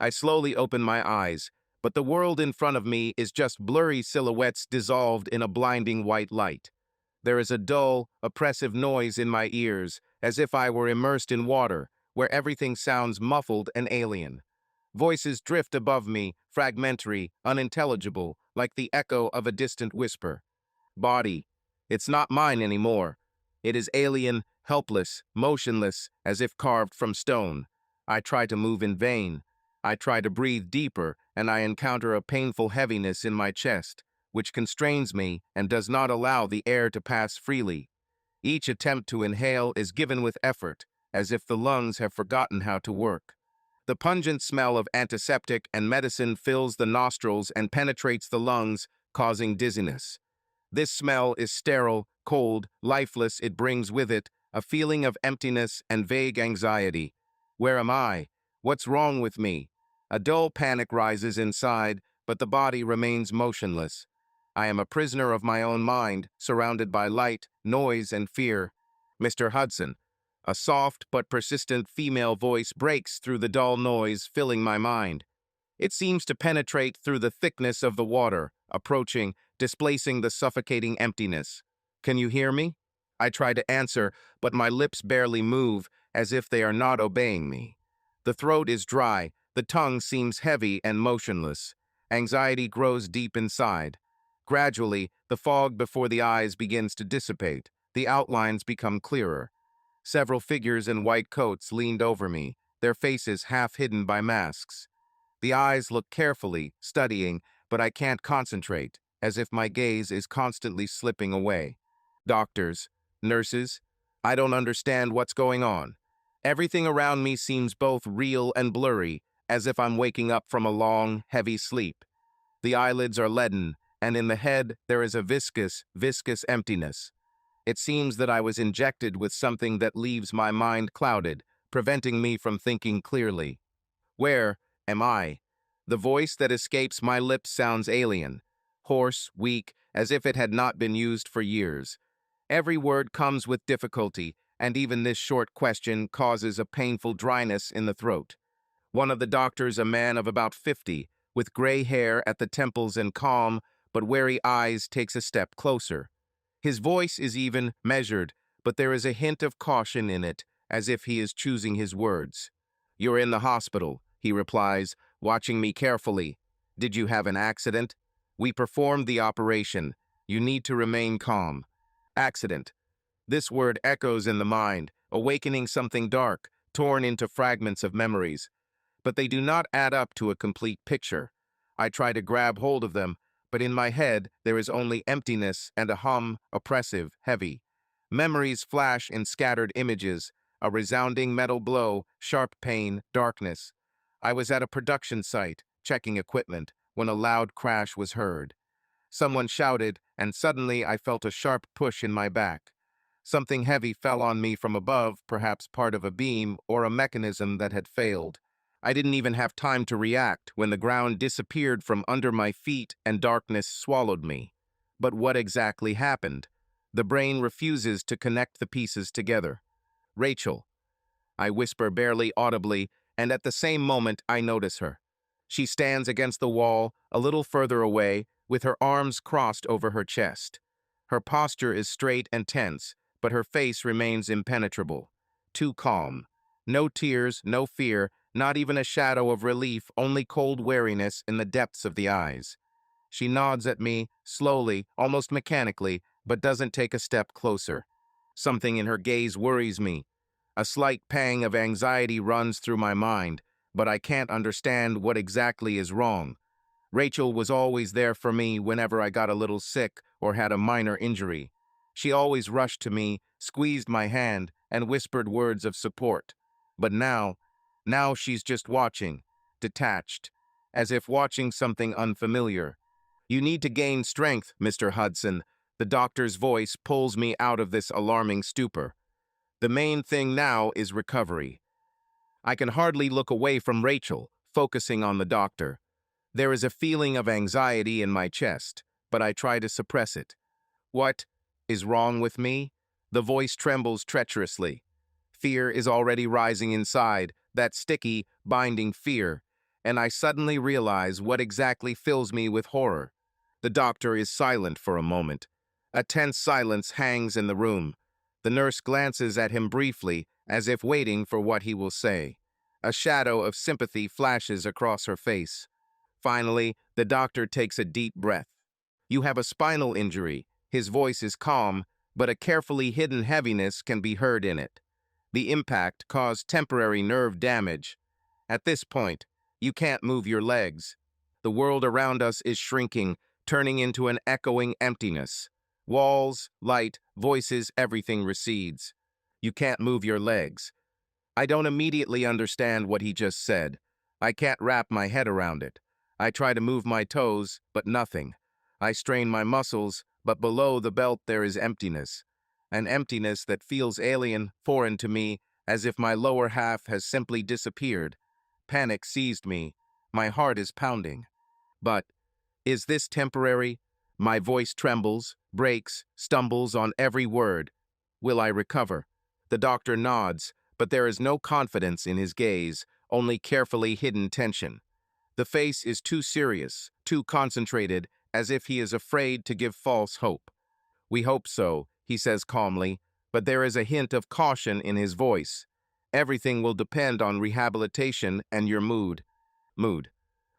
I slowly open my eyes, but the world in front of me is just blurry silhouettes dissolved in a blinding white light. There is a dull, oppressive noise in my ears, as if I were immersed in water, where everything sounds muffled and alien. Voices drift above me, fragmentary, unintelligible, like the echo of a distant whisper. Body. It's not mine anymore. It is alien, helpless, motionless, as if carved from stone. I try to move in vain. I try to breathe deeper, and I encounter a painful heaviness in my chest, which constrains me and does not allow the air to pass freely. Each attempt to inhale is given with effort, as if the lungs have forgotten how to work. The pungent smell of antiseptic and medicine fills the nostrils and penetrates the lungs, causing dizziness. This smell is sterile, cold, lifeless. It brings with it a feeling of emptiness and vague anxiety. Where am I? What's wrong with me? A dull panic rises inside, but the body remains motionless. I am a prisoner of my own mind, surrounded by light, noise, and fear. Mr. Hudson. A soft but persistent female voice breaks through the dull noise filling my mind. It seems to penetrate through the thickness of the water, approaching, displacing the suffocating emptiness. Can you hear me? I try to answer, but my lips barely move, as if they are not obeying me. The throat is dry, the tongue seems heavy and motionless. Anxiety grows deep inside. Gradually, the fog before the eyes begins to dissipate. The outlines become clearer. Several figures in white coats leaned over me, their faces half hidden by masks. The eyes look carefully, studying, but I can't concentrate, as if my gaze is constantly slipping away. Doctors, nurses, I don't understand what's going on. Everything around me seems both real and blurry, as if I'm waking up from a long, heavy sleep. The eyelids are leaden, and in the head there is a viscous emptiness. It seems that I was injected with something that leaves my mind clouded, preventing me from thinking clearly. Where am I? The voice that escapes my lips sounds alien, hoarse, weak, as if it had not been used for years. Every word comes with difficulty, and even this short question causes a painful dryness in the throat. One of the doctors, a man of about 50, with gray hair at the temples and calm but wary eyes, takes a step closer. His voice is even, measured, but there is a hint of caution in it, as if he is choosing his words. "You're in the hospital," he replies, watching me carefully. "Did you have an accident? We performed the operation. You need to remain calm." Accident. This word echoes in the mind, awakening something dark, torn into fragments of memories. But they do not add up to a complete picture. I try to grab hold of them, but in my head there is only emptiness and a hum, oppressive, heavy. Memories flash in scattered images, a resounding metal blow, sharp pain, darkness. I was at a production site, checking equipment, when a loud crash was heard. Someone shouted, and suddenly I felt a sharp push in my back. Something heavy fell on me from above, perhaps part of a beam or a mechanism that had failed. I didn't even have time to react when the ground disappeared from under my feet and darkness swallowed me. But what exactly happened? The brain refuses to connect the pieces together. "Rachel," I whisper barely audibly, and at the same moment I notice her. She stands against the wall, a little further away, with her arms crossed over her chest. Her posture is straight and tense, but her face remains impenetrable. Too calm. No tears, no fear, not even a shadow of relief, only cold wariness in the depths of the eyes. She nods at me, slowly, almost mechanically, but doesn't take a step closer. Something in her gaze worries me. A slight pang of anxiety runs through my mind, but I can't understand what exactly is wrong. Rachel was always there for me whenever I got a little sick or had a minor injury. She always rushed to me, squeezed my hand, and whispered words of support. But now she's just watching, detached, as if watching something unfamiliar. "You need to gain strength, Mr. Hudson." The doctor's voice pulls me out of this alarming stupor. "The main thing now is recovery." I can hardly look away from Rachel, focusing on the doctor. There is a feeling of anxiety in my chest, but I try to suppress it. "What is wrong with me?" The voice trembles treacherously. Fear is already rising inside, that sticky, binding fear. and I suddenly realize what exactly fills me with horror. The doctor is silent for a moment. A tense silence hangs in the room. The nurse glances at him briefly, as if waiting for what he will say. A shadow of sympathy flashes across her face. Finally, the doctor takes a deep breath. "You have a spinal injury." His voice is calm, but a carefully hidden heaviness can be heard in it. The impact caused temporary nerve damage. At this point, you can't move your legs. The world around us is shrinking, turning into an echoing emptiness. Walls, light, voices, everything recedes. You can't move your legs. I don't immediately understand what he just said. I can't wrap my head around it. I try to move my toes, but nothing. I strain my muscles, but below the belt there is emptiness. An emptiness that feels alien, foreign to me, as if my lower half has simply disappeared. Panic seized me. My heart is pounding. But is this temporary? My voice trembles, breaks, stumbles on every word. Will I recover? The doctor nods, but there is no confidence in his gaze, only carefully hidden tension. The face is too serious, too concentrated, as if he is afraid to give false hope. "We hope so," he says calmly, but there is a hint of caution in his voice. "Everything will depend on rehabilitation and your mood.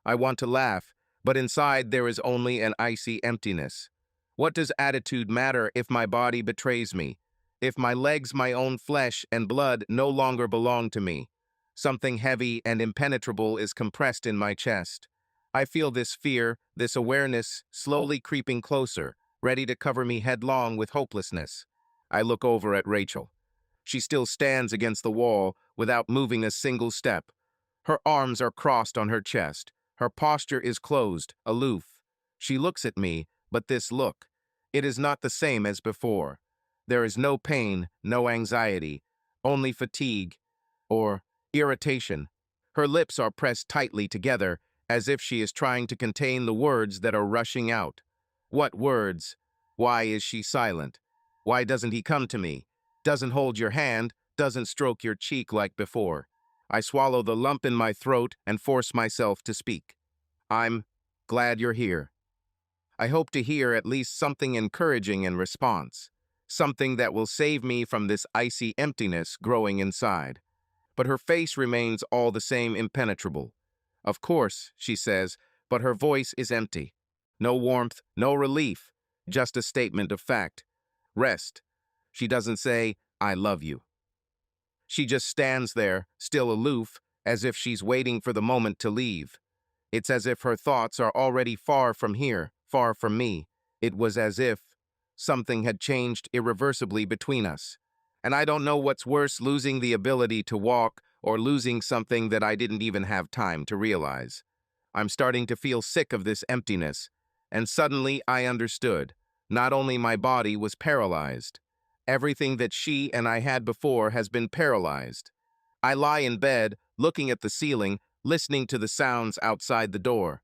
I want to laugh, but inside there is only an icy emptiness. What does attitude matter if my body betrays me? If my legs, my own flesh and blood, no longer belong to me? Something heavy and impenetrable is compressed in my chest. I feel this fear, this awareness, slowly creeping closer, ready to cover me headlong with hopelessness. I look over at Rachel. She still stands against the wall without moving a single step. Her arms are crossed on her chest. Her posture is closed, aloof. She looks at me, but this look, it is not the same as before. There is no pain, no anxiety, only fatigue or irritation. Her lips are pressed tightly together, as if she is trying to contain the words that are rushing out. What words? Why is she silent? Why doesn't he come to me? Doesn't hold your hand, doesn't stroke your cheek like before. I swallow the lump in my throat and force myself to speak. "I'm glad you're here. I hope to hear at least something encouraging in response, something that will save me from this icy emptiness growing inside." But her face remains all the same impenetrable. "Of course," she says, but her voice is empty. No warmth, no relief, just a statement of fact. Rest. She doesn't say, "I love you." She just stands there, still aloof, as if she's waiting for the moment to leave. It's as if her thoughts are already far from here, far from me. It was as if something had changed irreversibly between us. And I don't know what's worse, losing the ability to walk or losing something that I didn't even have time to realize. I'm starting to feel sick of this emptiness, and suddenly I understood. Not only my body was paralyzed. Everything that she and I had before has been paralyzed. I lie in bed, looking at the ceiling, listening to the sounds outside the door.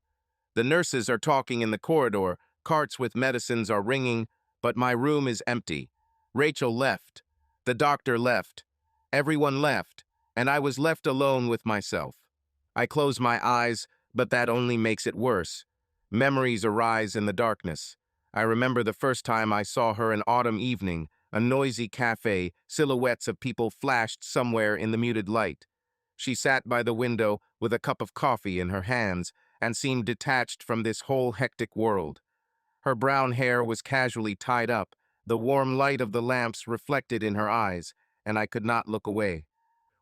The nurses are talking in the corridor, carts with medicines are ringing, but my room is empty. Rachel left. The doctor left. Everyone left, and I was left alone with myself. I close my eyes, but that only makes it worse. Memories arise in the darkness. I remember the first time I saw her an autumn evening, a noisy cafe, silhouettes of people flashed somewhere in the muted light. She sat by the window with a cup of coffee in her hands and seemed detached from this whole hectic world. Her brown hair was casually tied up, the warm light of the lamps reflected in her eyes, and I could not look away.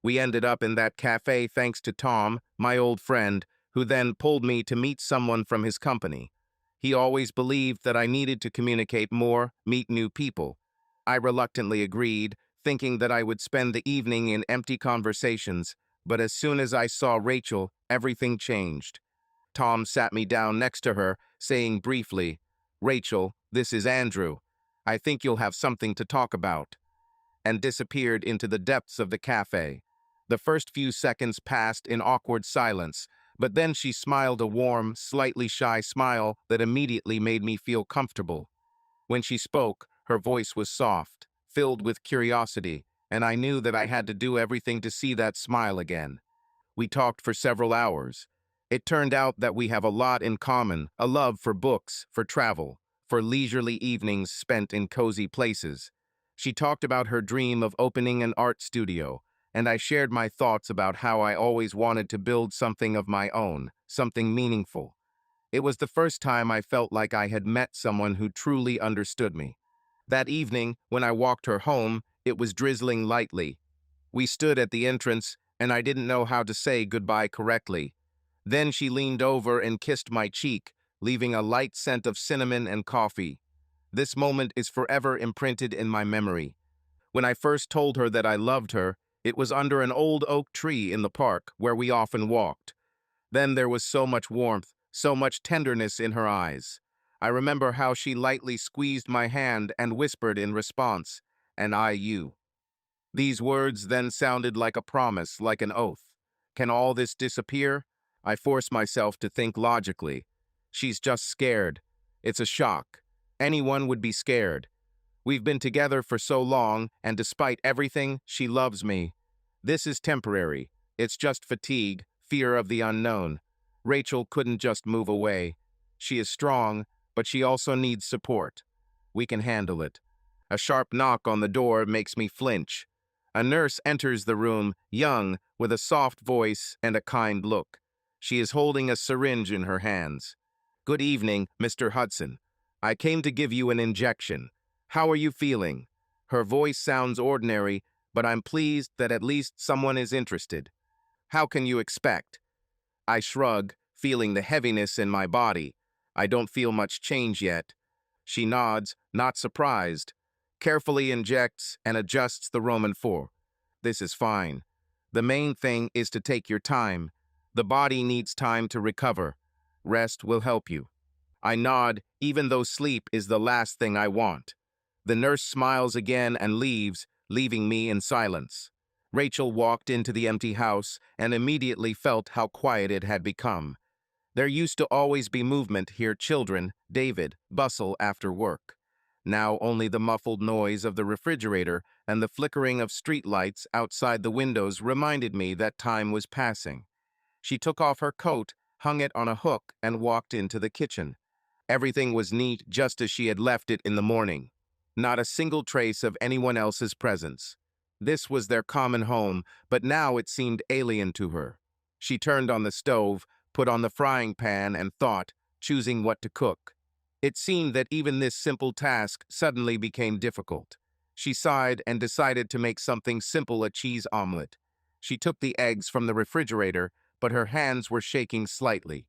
We ended up in that cafe thanks to Tom, my old friend, who then pulled me to meet someone from his company. He always believed that I needed to communicate more, meet new people. I reluctantly agreed, thinking that I would spend the evening in empty conversations, but as soon as I saw Rachel, everything changed. Tom sat me down next to her, saying briefly, "Rachel, this is Andrew. I think you'll have something to talk about," and disappeared into the depths of the cafe. The first few seconds passed in awkward silence, but then she smiled a warm, slightly shy smile that immediately made me feel comfortable. When she spoke, her voice was soft, filled with curiosity, and I knew that I had to do everything to see that smile again. We talked for several hours. It turned out that we have a lot in common, a love for books, for travel, for leisurely evenings spent in cozy places. She talked about her dream of opening an art studio, and I shared my thoughts about how I always wanted to build something of my own, something meaningful. It was the first time I felt like I had met someone who truly understood me. That evening, when I walked her home, it was drizzling lightly. We stood at the entrance, and I didn't know how to say goodbye correctly. Then she leaned over and kissed my cheek, leaving a light scent of cinnamon and coffee. This moment is forever imprinted in my memory. When I first told her that I loved her, it was under an old oak tree in the park where we often walked. Then there was so much warmth, so much tenderness in her eyes. I remember how she lightly squeezed my hand and whispered in response, "And I you." These words then sounded like a promise, like an oath. Can all this disappear? I force myself to think logically. She's just scared. It's a shock. Anyone would be scared. We've been together for so long, and despite everything, she loves me. This is temporary. It's just fatigue, fear of the unknown. Rachel couldn't just move away. She is strong, but she also needs support. We can handle it. A sharp knock on the door makes me flinch. A nurse enters the room, young, with a soft voice and a kind look. She is holding a syringe in her hands. "Good evening, Mr. Hudson. I came to give you an injection. How are you feeling?" Her voice sounds ordinary, but I'm pleased that at least someone is interested. "How can you expect?" I shrug, feeling the heaviness in my body. I don't feel much change yet. She nods, not surprised, carefully injects and adjusts the Roman 4. "This is fine. The main thing is to take your time. The body needs time to recover. Rest will help you." I nod, even though sleep is the last thing I want. The nurse smiles again and leaves, leaving me in silence. Rachel walked into the empty house and immediately felt how quiet it had become. There used to always be movement, hear children, David, bustle after work. Now only the muffled noise of the refrigerator and the flickering of street lights outside the windows reminded me that time was passing. She took off her coat, hung it on a hook, and walked into the kitchen. Everything was neat just as she had left it in the morning. Not a single trace of anyone else's presence. This was their common home, but now it seemed alien to her. She turned on the stove, put on the frying pan, and thought, choosing what to cook. It seemed that even this simple task suddenly became difficult. She sighed and decided to make something simple, a cheese omelet. She took the eggs from the refrigerator, but her hands were shaking slightly.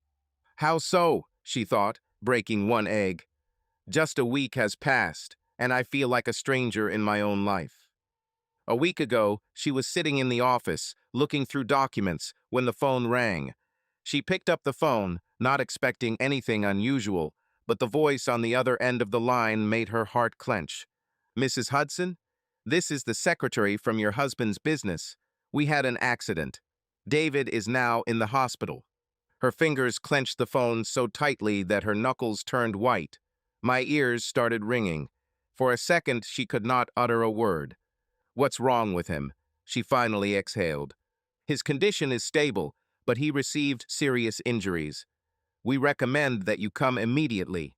"How so?" she thought, breaking one egg. "Just a week has passed, and I feel like a stranger in my own life." A week ago, she was sitting in the office, looking through documents, when the phone rang. She picked up the phone, not expecting anything unusual, but the voice on the other end of the line made her heart clench. "Mrs. Hudson? This is the secretary from your husband's business. We had an accident. David is now in the hospital." Her fingers clenched the phone so tightly that her knuckles turned white. My ears started ringing. For a second, she could not utter a word. "What's wrong with him?" she finally exhaled. "His condition is stable, but he received serious injuries. We recommend that you come immediately."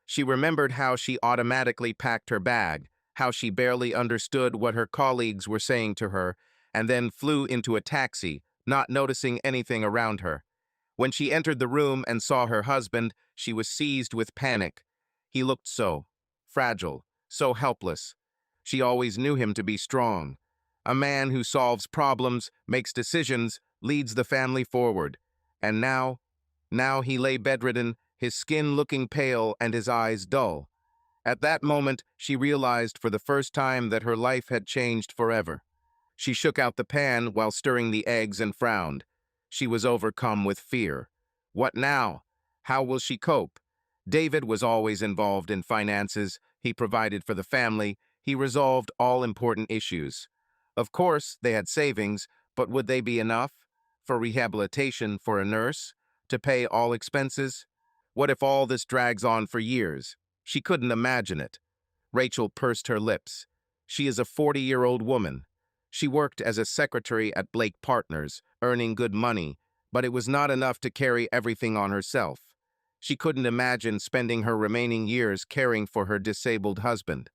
She remembered how she automatically packed her bag, how she barely understood what her colleagues were saying to her, and then flew into a taxi, not noticing anything around her. When she entered the room and saw her husband, she was seized with panic. He looked so fragile, so helpless. She always knew him to be strong. A man who solves problems, makes decisions, leads the family forward. And now he lay bedridden, his skin looking pale and his eyes dull. At that moment, she realized for the first time that her life had changed forever. She shook out the pan while stirring the eggs and frowned. She was overcome with fear. What now? How will she cope? David was always involved in finances. He provided for the family. He resolved all important issues. Of course, they had savings, but would they be enough? For rehabilitation, for a nurse? To pay all expenses? What if all this drags on for years? She couldn't imagine it. Rachel pursed her lips. She is a 40-year-old woman. She worked as a secretary at Blake Partners, earning good money, But it was not enough to carry everything on herself. She couldn't imagine spending her remaining years caring for her disabled husband.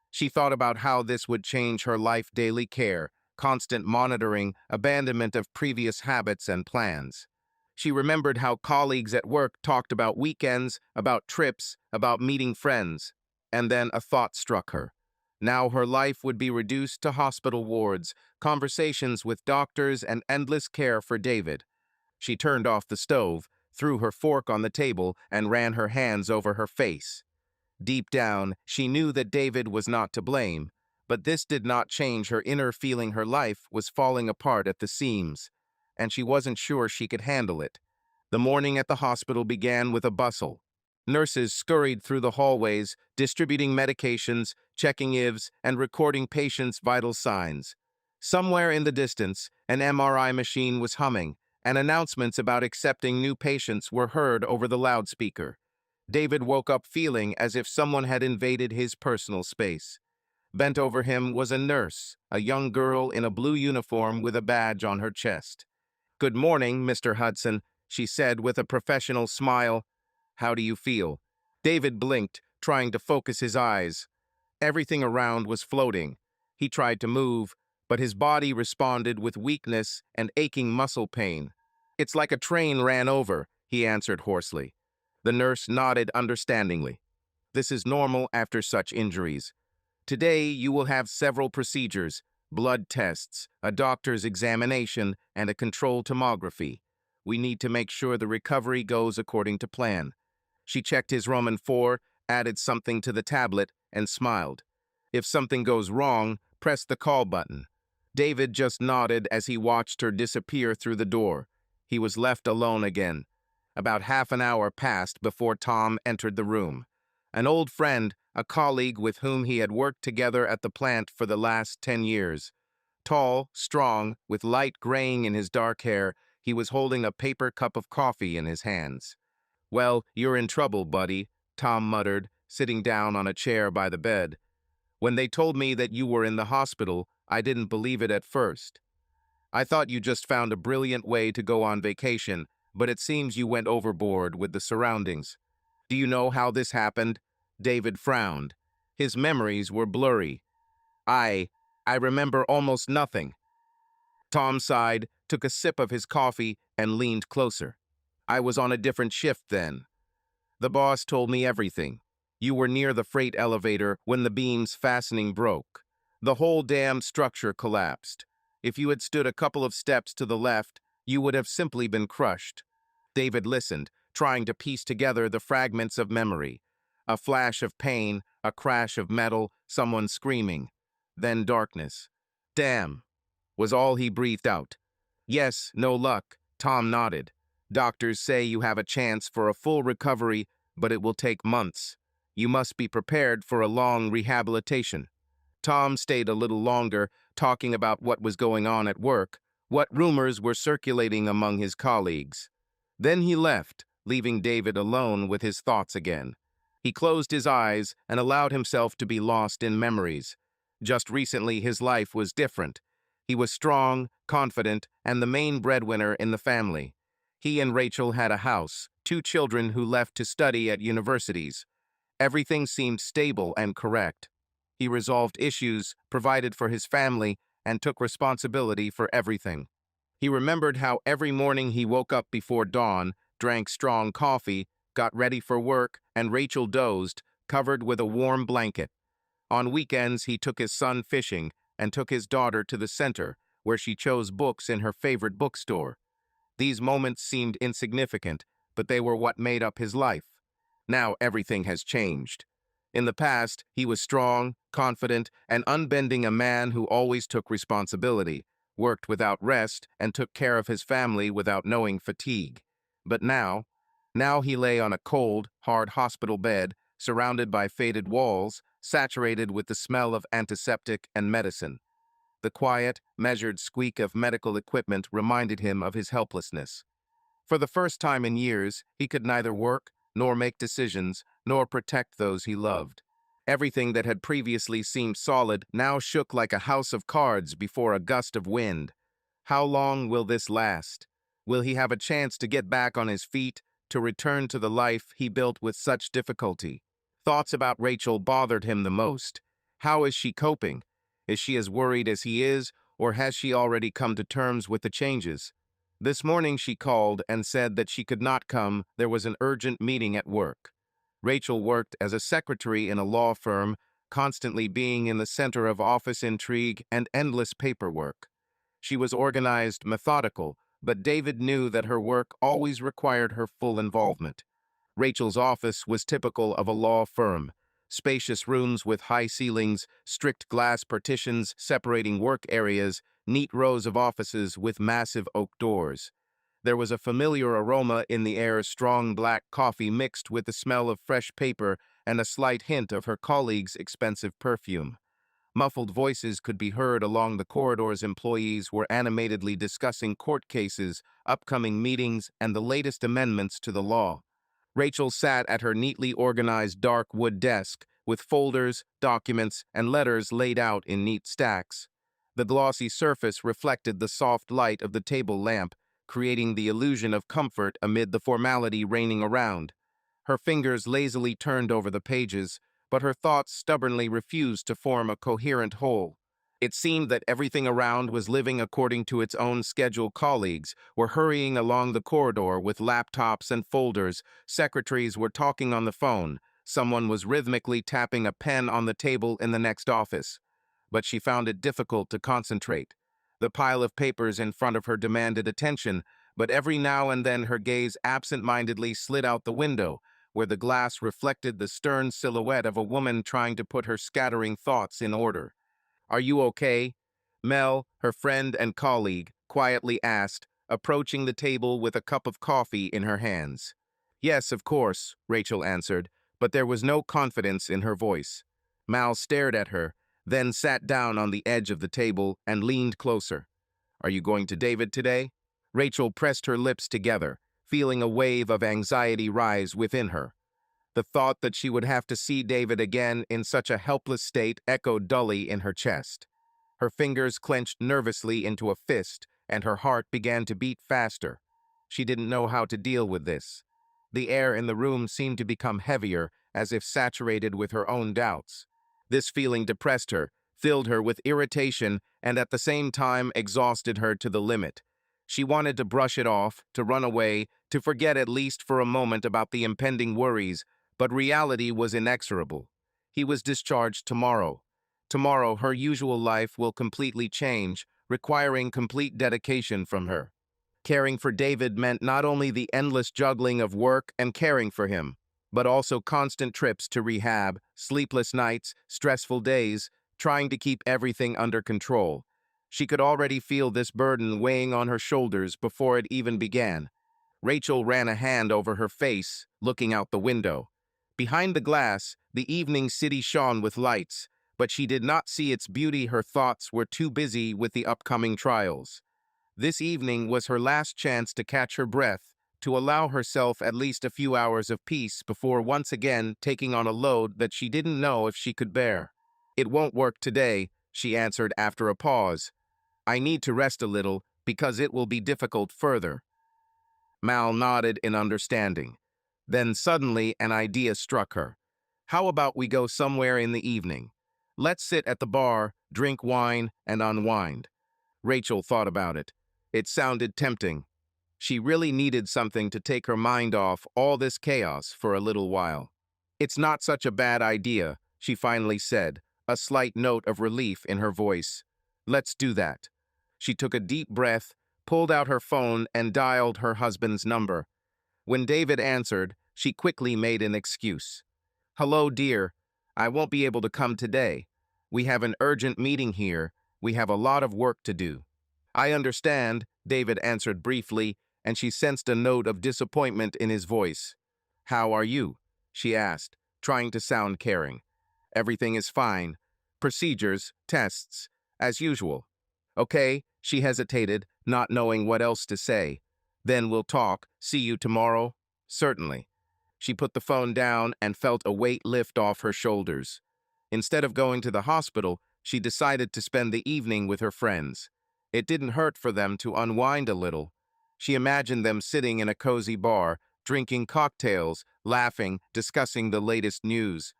She thought about how this would change her life: daily care, constant monitoring, abandonment of previous habits and plans. She remembered how colleagues at work talked about weekends, about trips, about meeting friends. And then a thought struck her. Now her life would be reduced to hospital wards, conversations with doctors, and endless care for David. She turned off the stove, threw her fork on the table, and ran her hands over her face. Deep down, she knew that David was not to blame, but this did not change her inner feeling. Her life was falling apart at the seams, and she wasn't sure she could handle it. The morning at the hospital began with a bustle. Nurses scurried through the hallways, distributing medications, checking IVs, and recording patients' vital signs. Somewhere in the distance, an MRI machine was humming, and announcements about accepting new patients were heard over the loudspeaker. David woke up feeling as if someone had invaded his personal space. Bent over him was a nurse, a young girl in a blue uniform with a badge on her chest. "Good morning, Mr. Hudson," she said with a professional smile. "How do you feel?" David blinked, trying to focus his eyes. Everything around was floating. He tried to move, but his body responded with weakness and aching muscle pain. "It's like a train ran over," he answered hoarsely. The nurse nodded understandingly. "This is normal after such injuries. Today, you will have several procedures: blood tests, a doctor's examination, and a controlled tomography. We need to make sure the recovery goes according to plan." She checked his Roman 4, added something to the tablet, and smiled. "If something goes wrong, press the call button." David just nodded as he watched her disappear through the door. He was left alone again. About half an hour passed before Tom entered the room. An old friend, a colleague with whom he had worked together at the plant for the last 10 years. Tall, strong, with light graying in his dark hair, he was holding a paper cup of coffee in his hands. "Well, you're in trouble, buddy," Tom muttered, sitting down on a chair by the bed. "When they told me that you were in the hospital, I didn't believe it at first. I thought you just found a brilliant way to go on vacation, but it seems you went overboard with the surroundings. Do you know how this happened?" David frowned. His memories were blurry. I I remember almost nothing." Tom sighed, took a sip of his coffee, and leaned closer. "I was on a different shift then. The boss told me everything. You were near the freight elevator when the beam's fastening broke. The whole damn structure collapsed. If you had stood a couple of steps to the left, you would have simply been crushed." David listened, trying to piece together the fragments of memory. A flash of pain, a crash of metal, someone screaming. Then darkness. "Damn," was all he breathed out. "Yes, no luck," Tom nodded. "Doctors say you have a chance for a full recovery, but it will take months. You must be prepared for a long rehabilitation." Tom stayed a little longer, talking about what was going on at work, what rumors were circulating among his colleagues. Then he left, leaving David alone with his thoughts again. He closed his eyes and allowed himself to be lost in memories. Just recently, his life was different. He was strong, confident, and the main breadwinner in the family. He and Rachel had a house, 2 children who left to study at universities. Everything seemed stable and correct. He resolved issues, provided for his family, and took responsibility for everything. He remembered how every morning he woke up before dawn, drank strong coffee, got ready for work, and Rachel dozed, covered with a warm blanket. On weekends, he took his son fishing and took his daughter to the center, where she chose books in her favorite bookstore. These moments seemed insignificant, but they were what made up his life. Now everything has changed. In the past, he was strong, confident, and unbending, a man who always took responsibility, worked without rest, and took care of his family without knowing fatigue. But now he lay on a cold, hard hospital bed, surrounded by faded walls, saturated with the smell of antiseptic and medicine. The quiet, measured squeak of medical equipment reminded him of his helplessness. For the first time in years, he could neither work, nor make decisions, nor protect those he loved. Everything that had previously seemed solid now shook like a house of cards before a gust of wind. How long will this last? Will he have a chance to get back on his feet, to return to the life he built with such difficulty? Thoughts about Rachel bothered him the most. How is she coping? Is she as worried as he is, or has she already come to terms with the changes? This morning she called and said that she could not come. There was an urgent meeting at work. Rachel worked as a secretary in a law firm, constantly being in the center of office intrigue and endless paperwork. She was organized, methodical, but David knew that her work always required her full involvement. Rachel's office was typical of a law firm. Spacious rooms with high ceilings, strict glass partitions separating work areas, neat rows of offices with massive oak doors. There was a familiar aroma in the air, strong black coffee mixed with the smell of fresh paper and a slight hint of her colleague's expensive perfume. Muffled voices could be heard along the corridors. Employees were animatedly discussing court cases, upcoming meetings, and the latest amendments to the law. Rachel sat at her neatly organized dark wood desk, with folders, documents, and letters laid out in neat stacks. The glossy surface reflected the soft light of the table lamp, creating the illusion of comfort amid the formality reigning around. Her fingers lazily turned over the pages, but her thoughts stubbornly refused to form a coherent whole. It seemed that everything around was living according to its own schedule. Colleagues were hurrying along the corridor with laptops and folders. Secretaries were talking on the phone. Someone was rhythmically tapping a pen on the table in the next office. But she found it difficult to concentrate. The pile of papers in front of her demanded attention, but every now and then her gaze absent-mindedly slid out the window, where the glass reflected the stern silhouette of a woman trying to put her scattering thoughts in order. "Are you okay?" Mel, her friend and colleague, quietly asked, approaching the table with a cup of coffee in her hands. "Yes, of course," Rachel answered, but there was no confidence in her voice. Mal stared at her, then sat down on the edge of the table and leaned closer. "Are you going to David today?" Rachel pressed her lips together, feeling a wave of anxiety rise within her. The thought that she would have to see David again in such a helpless state echoed dully in her chest. Her fingers clenched nervously into a fist, and her heart began to beat faster. She didn't know how to deal with this. The air in the room seemed to become heavier, as if saturated with her own doubts. This feeling depressed her, filled her with irritation, and at the same time exhausted her to the limit. She wanted to brush it off, to run away, to forget at least for a moment about the impending worries, but reality was inexorable. He was discharged tomorrow. Tomorrow, her usual life will completely change, requiring complete dedication from her. Caring for David meant not only the endless juggling of work and caring for him, but also constant trips to rehab, sleepless nights, stressful days, trying to keep everything under control. She could already feel this burden weighing on her shoulders before it even began. Rachel ran a hand over her face, looking out the window. Behind the glass, the evening city shone with lights, but she did not see its beauty. Her thoughts were too busy with the upcoming trials. This evening was her last chance to catch her breath, to allow herself at least a few hours of peace before once again taking on a load that she didn't know if she could bear. "It won't work today," she answered after a pause. "I need to rest a little because it will be difficult further." Mal nodded in understanding. Then suddenly an idea struck her. "How about we go somewhere in the evening? Let's sit at the bar, drink wine, and unwind." Rachel thought about it. It sounded tempting. She really needed something to take her mind off all this chaos for a little while. "It's not such a bad idea," she finally said, a slight note of relief in her voice. "Let's do that." She took a deep breath, pulled out her phone, and dialed her husband's number. When David answered, she quickly made an excuse. "Hello, dear. I won't be able to come today. We have an urgent meeting here. We have a lot of work to do." "I understand," David answered briefly, and she sensed a note of disappointment in his voice. "How are you?" she asked, trying to sound caring. "Everything is fine. Procedures, tests, as usual." "Okay," she hesitated, not knowing what else to say. "Then we'll talk. See you tomorrow?" "Certainly." She put the phone down and felt a weight lift off her shoulders. Instead of going to the hospital, she decided to spend the evening with her friends. It didn't hurt for them to unwind a little. She imagined them sitting in a cozy bar, drinking cocktails, laughing, discussing the latest news.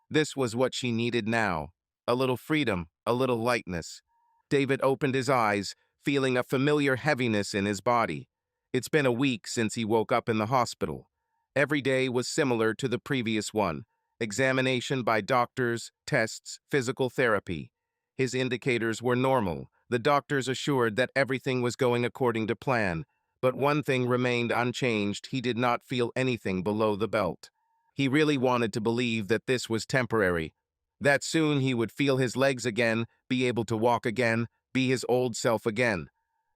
This was what she needed now. A little freedom, a little lightness. David opened his eyes, feeling a familiar heaviness in his body. It's been a week since he woke up in the hospital. Every day was similar to the previous one. Examination by doctors, tests, physical therapy. His indicators were normal. The doctors assured that everything was going according to plan. But one thing remained unchanged: he did not feel anything below the belt. He really wanted to believe that this was temporary, that soon he would feel his legs again, be able to walk again, be his old self again.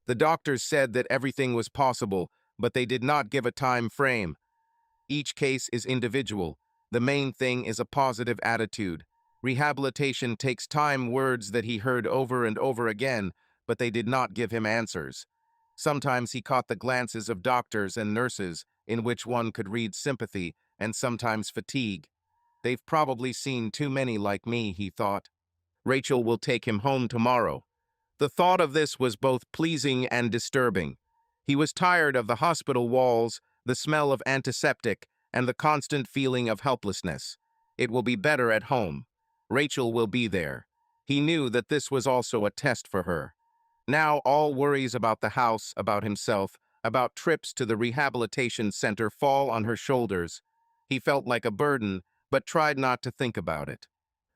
The doctors said that everything was possible, but they did not give a time frame. Each case is individual. The main thing is a positive attitude. Rehabilitation takes time, words that he heard over and over again, but they did not give him answers. Sometimes he caught the glances of doctors and nurses, in which one could read sympathy and sometimes fatigue. They've probably seen too many like me, he thought. Rachel will take him home tomorrow. The thought of this was both pleasing and disturbing. He was tired of the hospital walls, the smell of antiseptic, and the constant feeling of helplessness. It will be better at home. Rachel will be there. He knew that this was also a test for her. Now all worries about the house, about himself, about trips to the rehabilitation center fall on her shoulders. He felt like a burden, but tried not to think about it.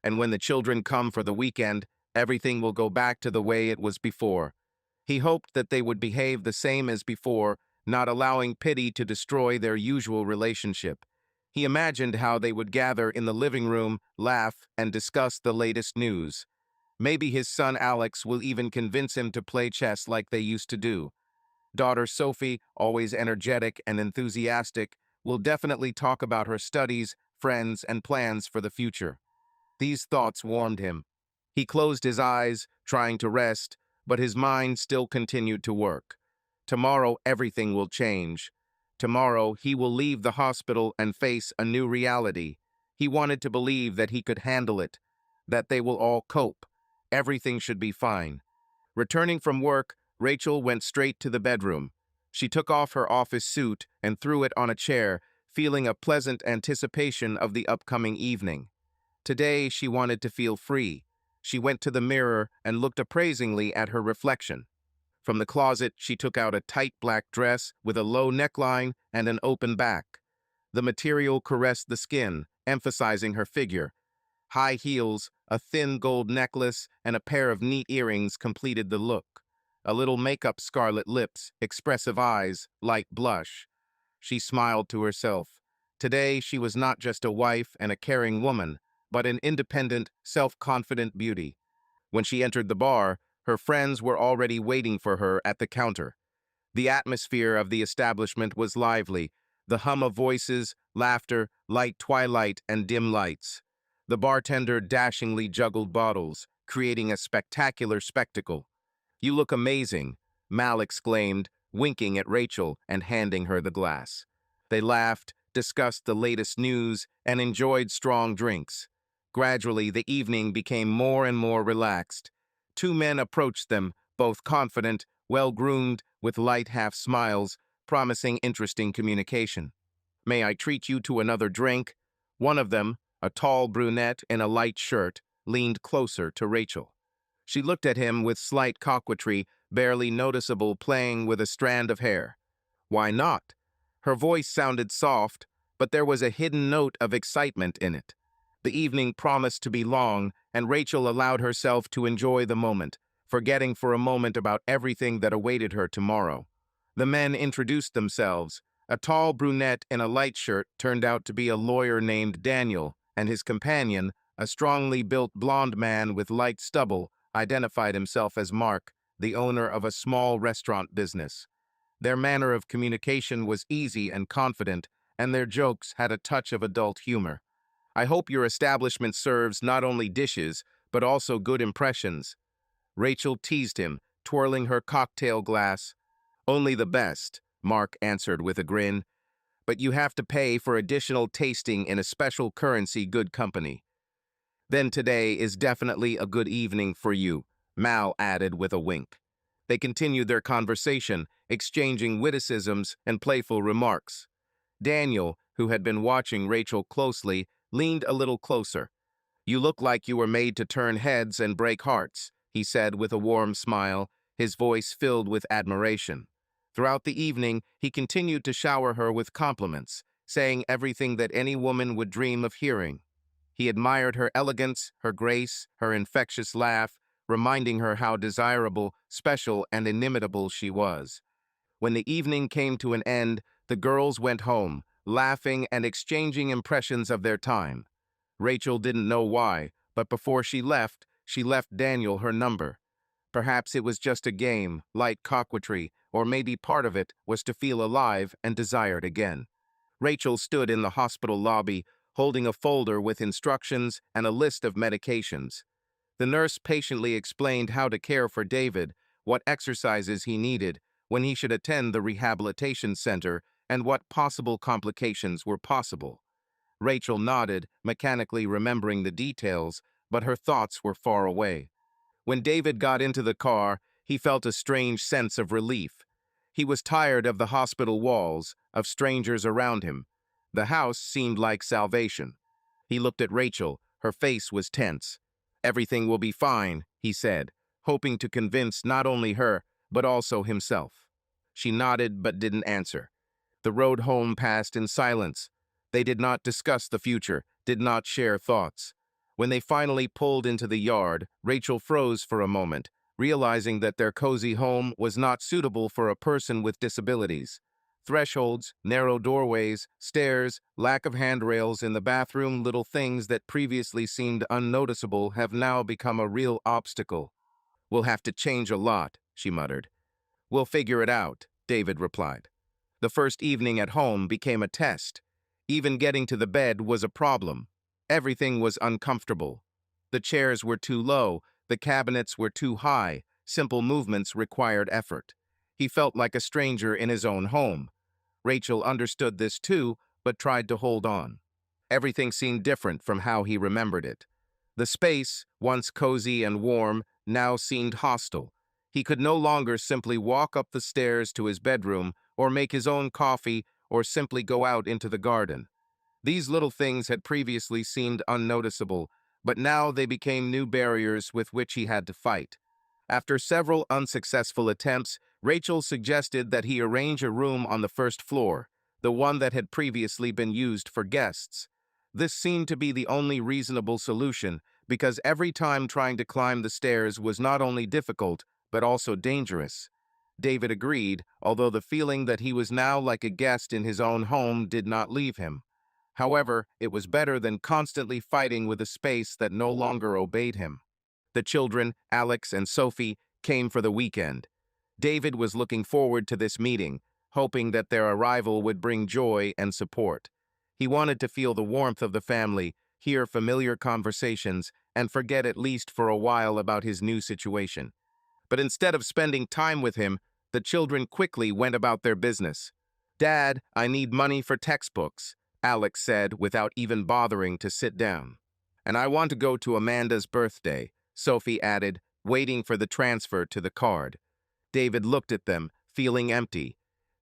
And when the children come for the weekend, everything will go back to the way it was before. He hoped that they would behave the same as before, not allowing pity to destroy their usual relationship. He imagined how they would gather in the living room, laugh, and discuss the latest news. Maybe his son Alex will even convince him to play chess like they used to do. Daughter Sophie, always energetic and enthusiastic, will definitely talk about her studies, friends, and plans for the future. These thoughts warmed him. He closed his eyes, trying to rest, but his mind still continued to work. Tomorrow, everything will change. Tomorrow, he will leave the hospital and face a new reality. He wanted to believe that he could handle it, that they will all cope. Everything should be fine. Returning from work, Rachel went straight to the bedroom. She took off her office suit and threw it on a chair, feeling a pleasant anticipation of the upcoming evening. Today, she wanted to feel free. She went to the mirror and looked appraisingly at her reflection. From the closet, she took out a tight black dress with a low neckline and an open back. The material caressed the skin, emphasizing her figure. High heels, a thin gold necklace, and a pair of neat earrings completed the look. A little makeup, scarlet lips, expressive eyes, light blush. She smiled to herself. Today, she was not just a wife and a caring woman, but an independent, self-confident beauty. When she entered the bar, her friends were already waiting for her at the counter. The atmosphere of the establishment was lively, the hum of voices, laughter, light twilight, and dim lights. The bartender dashingly juggled bottles, creating a spectacular spectacle. "You look amazing," Mal exclaimed, winking at Rachel and handing her the glass. They laughed, discussed the latest news, and enjoyed strong drinks. Gradually, the evening became more and more relaxed. Two men approached them, both confident, well-groomed, with light half-smiles, promising interesting communication. "May I treat you to another drink?" One of them, a tall brunette in a light shirt, leaned closer to Rachel. She looked at him with slight coquetry, barely noticeable, playing with a strand of hair. "Why not?" Her voice sounded soft, but there was a hidden note of excitement in it. The evening promised to be long, and Rachel allowed herself to enjoy the moment, forgetting for a moment about everything that awaited her tomorrow. The men introduced themselves. A tall brunette in a light shirt turned out to be a lawyer named Daniel, and his companion, a strongly built blonde man with light stubble, identified himself as Mark, the owner of a small restaurant business. Their manner of communication was easy and confident, and their jokes had a touch of adult humor. "I hope your establishment serves not only dishes, but also good impressions." Rachel teased him, twirling her cocktail glass. "Only the best," Mark answered with a grin. "But you have to pay for additional tasting in a special currency good company." "Then today is definitely a good evening for you," Mal added with a wink. They continued their conversation, exchanging witticisms and playful remarks. Daniel, who had been watching Rachel closely, leaned a little closer. "You look like you were made to turn heads and break hearts," he said with a warm smile, his voice filled with admiration. Throughout the evening, he continued to shower her with compliments, saying everything that any woman would dream of hearing. He admired her elegance, her grace, her infectious laugh, reminding her how desirable, special, and inimitable she was. When the evening came to an end, the girls went home, laughing and exchanging impressions of their time. Rachel didn't know why, but before she left Daniel her number. Perhaps it was just a game, light coquetry, or maybe part of it was to feel alive and desired again. Rachel stood in the hospital lobby, holding a folder with instructions and a list of medications. The nurse patiently explained how to care for David, what exercises he needed, when he should attend the rehabilitation center, and what possible complications were possible. Rachel nodded, mechanically remembering the details, but her thoughts were far away. When David got into the car, he felt a strange sense of relief. He was tired of the hospital walls, of strangers around him. The house seemed like salvation. He looked at Rachel. Her face was tense. "Everything will be fine," he said, hoping to convince not only her, but also himself. She nodded but didn't answer. The road home passed in silence. They did not discuss the future, did not share thoughts. When they finally pulled into the yard, Rachel froze for a moment, realizing that their cozy home was not suitable for a person with disabilities. Thresholds, narrow doorways, stairs, lack of handrails in the bathroom, little things that previously seemed unnoticeable have now become a real obstacle. "We'll have to change a lot," she muttered. "We'll figure it out," David replied. The first evening at home became a test. Even getting to the bed was a problem. Everything was uncomfortable. The chairs were too low, the cabinets were too high, simple movements required effort. He felt like a stranger in his own home. Rachel understood this too, but tried to hold on. Everything seemed different from how he remembered it. The space, once cozy and warm, now seemed hostile. He could no longer simply walk up the stairs to his bedroom, or make his own coffee, or simply go out into the garden. These little things had previously seemed unnoticeable, but now they became new barriers with which he had to fight. After several unsuccessful attempts, Rachel suggested that he arrange a room on the first floor, the one that had previously been used for guests. This seemed to be the only reasonable solution, because every time trying to climb the stairs was not only difficult, but also dangerous. David agreed, although the feeling that he was now like a guest in his own home did not leave him. However, it was better than constantly fighting with a space that no longer obeyed him. The children, Alex and Sophie, came for the weekend. David was looking forward to this meeting, hoping that their arrival would bring joy and support. He wanted to feel the warmth of the family, hear familiar conversations, and forget at least for a while about his new situation. But instead of spending time with him, the children quickly went about their business. "Dad, I need money for textbooks," Alex said without even bothering to sit down. "And I want to go to Amanda's birthday," Sophie added, waiting for the transfer to the card. David looked at them, feeling empty.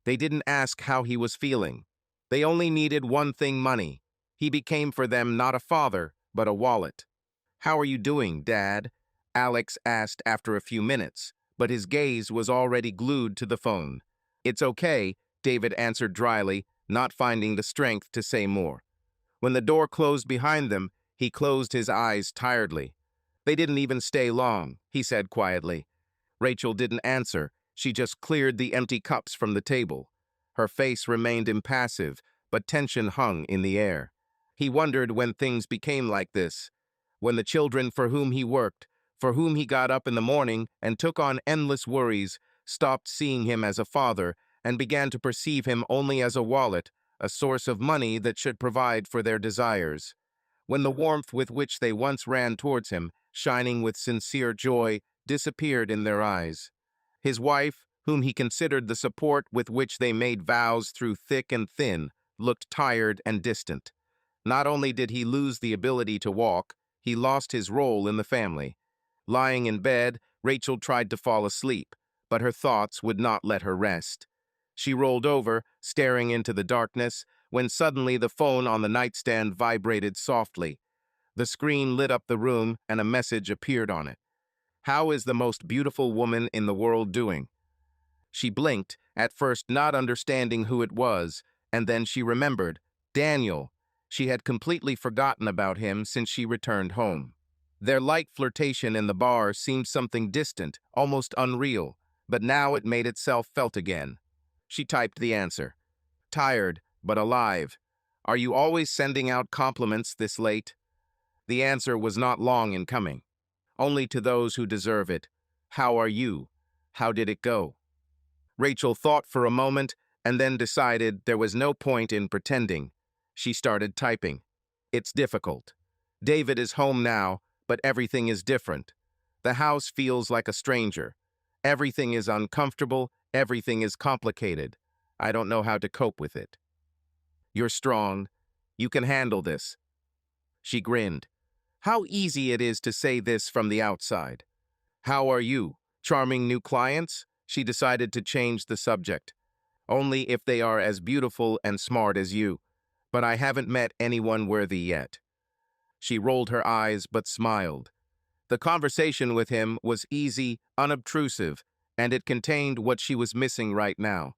They didn't ask how he was feeling. They only needed one thing: money. He became for them not a father, but a wallet. "How are you doing, Dad?" Alex asked after a few minutes, but his gaze was already glued to the phone. "It's okay," David answered dryly, not finding the strength to say more. When the door closed behind them, he closed his eyes tiredly. "They didn't even stay long," he said quietly. Rachel didn't answer. She just cleared the empty cups from the table. Her face remained impassive, but tension hung in the air. He wondered when things became like this, when the children for whom he worked, for whom he got up in the morning and took on endless worries, stopped seeing him as a father and began to perceive him only as a wallet, a source of money that should provide for their desires. When the warmth with which they once ran towards him, shining with sincere joy, disappeared in their eyes. His wife, whom he considered the support with which they made vows through thick and thin, looked tired and distant. Not only did he lose the ability to walk, he lost his role in the family. Lying in bed, Rachel tried to fall asleep, but her thoughts would not let her rest. She rolled over, staring into the darkness, when suddenly the phone on the nightstand vibrated softly. The screen lit up the room and a message appeared on it. "How is the most beautiful woman in the world doing?" She blinked, at first not understanding who it was, and then she remembered. Daniel. She had completely forgotten about him since she returned home. Their light flirtation in the bar seemed something distant, almost unreal, but now it made itself felt again. She typed the answer. "Tired, but alive. Are you always sending out compliments this late?" The answer was not long in coming. "Only to those who deserve it. How are you? How did it go?" Rachel thought for a moment and then decided there was no point in pretending. She started typing. "It's difficult. David is home now, but everything is different. The house feels like a stranger. Everything is uncomfortable, everything is complicated. I don't know how to cope with it." "You're strong. You can handle this." She grinned. How easy it is to say this from the outside. "How are you? Charming new clients?" She decided to change the subject. "Only if they are as beautiful and smart as you. But I haven't met anyone worthy yet." She rolled her eyes but smiled. The conversation with him was easy, unobtrusive, and it contained what she was missing right now.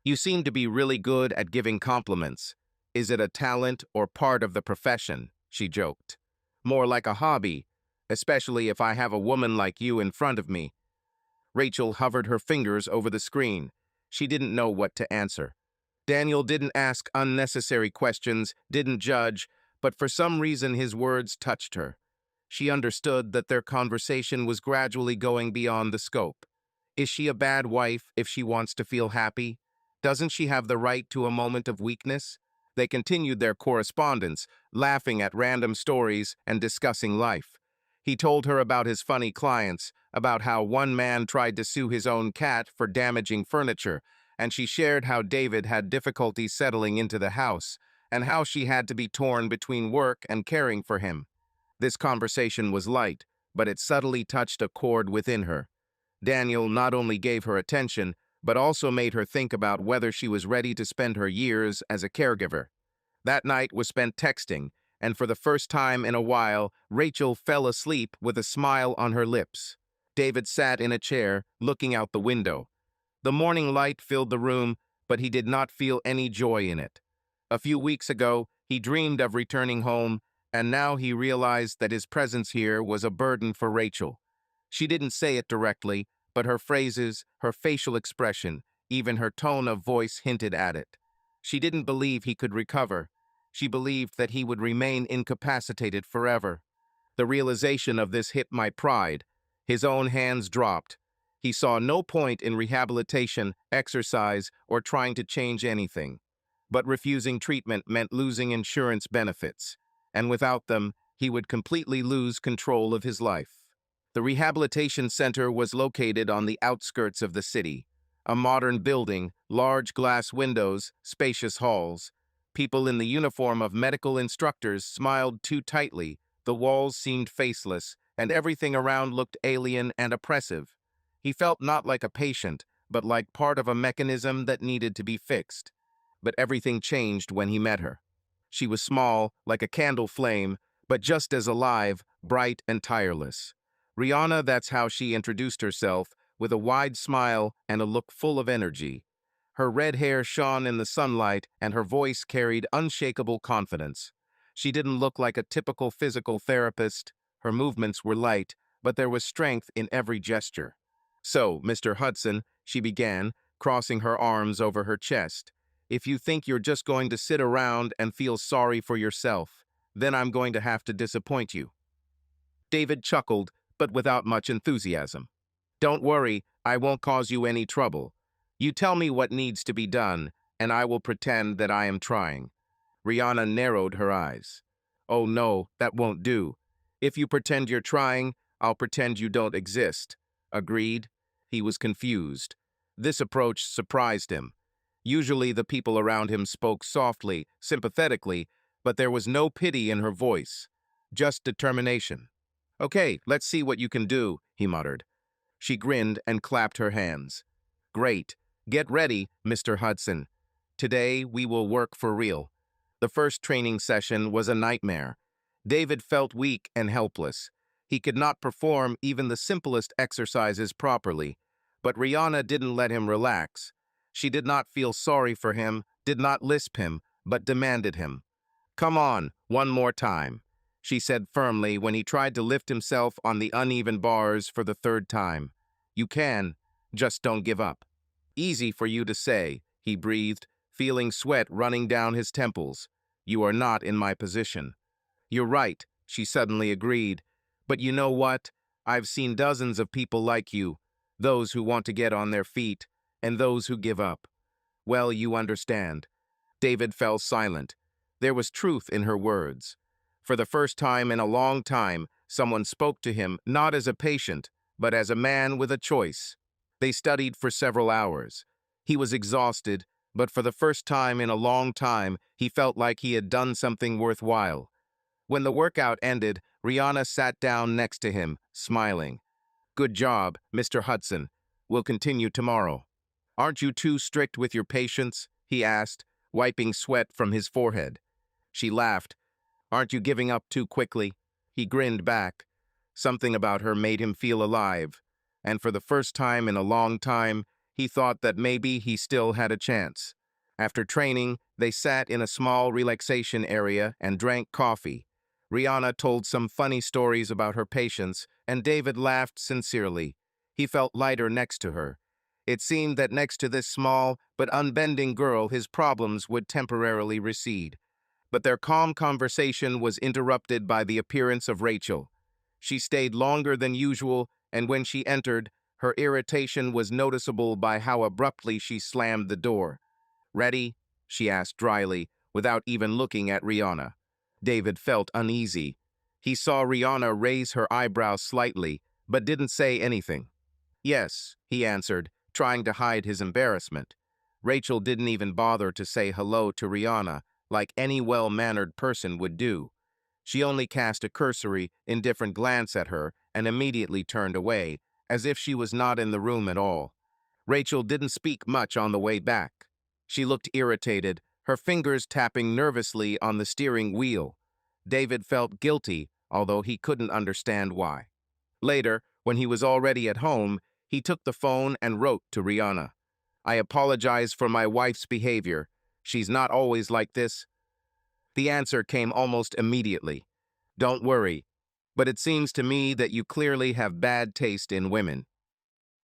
"You seem to be really good at giving compliments. Is it a talent or part of the profession?" she joked. "More like a hobby, especially if I have a woman like you in front of me." Rachel hovered her fingers over the screen. She didn't know what to answer. Daniel didn't ask unnecessary questions, didn't judge, but for some reason his words touched her. She understood that their conversation was gradually going beyond the scope. Is she a bad wife if she wants to feel happy? Doesn't she have the right to a moment of weakness? They continued their correspondence, laughing at random stories and discussing life. He told her about his funny clients, about how one man tried to sue his own cat for damaging furniture, and she shared how David had difficulty settling into the house, and how she had to be torn between work and caring for him. This conversation was light, but it subtly touched a chord within her. Daniel not only gave her attention, but also made her think about whether she was ready to spend her years as a caregiver. That night was spent texting, and for the first time in a while, Rachel fell asleep with a smile on her lips. David sat in a chair, looking out the window. The morning light filled the room, but he did not feel any joy in it. A few weeks ago, he dreamed of returning home, and now he realized that his presence here was a burden for Rachel. She didn't say it directly, but her phrases, her facial expression, even her tone of voice hinted at it. She didn't believe he could recover. She believed that he would remain incapacitated forever. The realization of this hit my pride. His own hands dropped. He saw no point in rehabilitation, exercise, or trying to change anything. But refusing treatment meant losing insurance benefits, and without them, he would completely lose control of his life. The rehabilitation center was located on the outskirts of the city. A modern building, large glass windows, spacious halls. People in the uniform of medical instructors smiled too tightly, the walls seemed faceless, and everything around looked alien and oppressive. He felt not like a patient, but like part of a mechanism that needed to be fixed. But everything changed when he met her. She was small, like a candle flame, but just as alive, bright and tireless. Rihanna, that's how she introduced herself, with a wide smile and a look full of energy. Her red hair shone in the sunlight, and her voice carried unshakable confidence. She didn't look like a typical physical therapist. Her movements were light, but there was strength in every gesture. "So, Mr. Hudson," she began, crossing her arms over her chest, "if you think you're just going to sit around and feel sorry for yourself, then I'm going to have to disappoint you." David chuckled, but without much enthusiasm. "Don't worry, I won't cause you any trouble. You tell me what needs to be done, and I will pretend that I am trying." Rihanna narrowed her eyes. "Oh no, that won't do. If you pretend you're trying, I'll pretend you don't exist." Agreed? He was confused. This approach surprised him. Usually the people around him spoke softly, sympathetically, but there was no pity in her voice, just determination. "Okay, let's see what you can do," he muttered. She grinned and clapped her hands. Great. Get ready, Mr. Hudson. Today we will work for real. The first training session was a nightmare. David felt weak and helpless. He could not perform even the simplest exercises properly. But Rihanna didn't let him relax. She did not feel sorry for him, did not lisp him, but demanded him. Come on, one more time, she said firmly when he tried to lift himself on the uneven bars for the third time. You can, just don't give up. Easy for you to say, he breathed, feeling sweat running down his temples. You are not in my position. You're right, she suddenly agreed. But you know what? I've seen dozens of people like you, those who want to get on their feet, and those who give up. Well, you understand. David fell silent. There was truth in her words. For the first time in a long time, someone spoke to him not as a patient, but as a man with a choice. They studied for several hours. He was exhausted, but for the first time in a long time, he felt like he had done something worthwhile. When the workout ended, Rihanna sat down next to him, smiling. Good job, Mr. Hudson. We'll continue tomorrow. Aren't you too strict with your patients? He asked, wiping sweat from his forehead. She laughed. Aren't you giving up too quickly? He grinned back. Something about her made him feel alive, and for the first time in a long time, he thought that maybe he still had a chance. After training, they sat in a small relaxation area and drank coffee. Rihanna told some funny stories about her patients, and David laughed sincerely. He felt lighter next to her. It seemed that next to this small but unbending girl, his problems would temporarily recede. But their calm conversation was interrupted by the appearance of Rachel. She stayed longer than usual, and when she entered, her irritation was noticeable by how abruptly she slammed the door. Ready? She asked dryly, without even looking at Rihanna. David felt uneasy. He saw Rihanna raise her eyebrows slightly, but didn't say anything. Yes, he answered, trying to hide his embarrassment. Rachel didn't even bother to say hello to Rihanna, like any well-mannered person would do. She only cast a cursory, indifferent glance at her and immediately turned away, as if she was not in the room at all. Rachel didn't speak much on the way back. She looked irritated, her fingers tapping nervously on the steering wheel. David felt guilty, although he couldn't understand why. Later, when he was already at home, he took the phone and wrote to Rihanna. I apologize for my wife's behavior. She's not always like this. The answer came almost immediately. Don't worry, but it seems to me that you clearly have bad taste in women.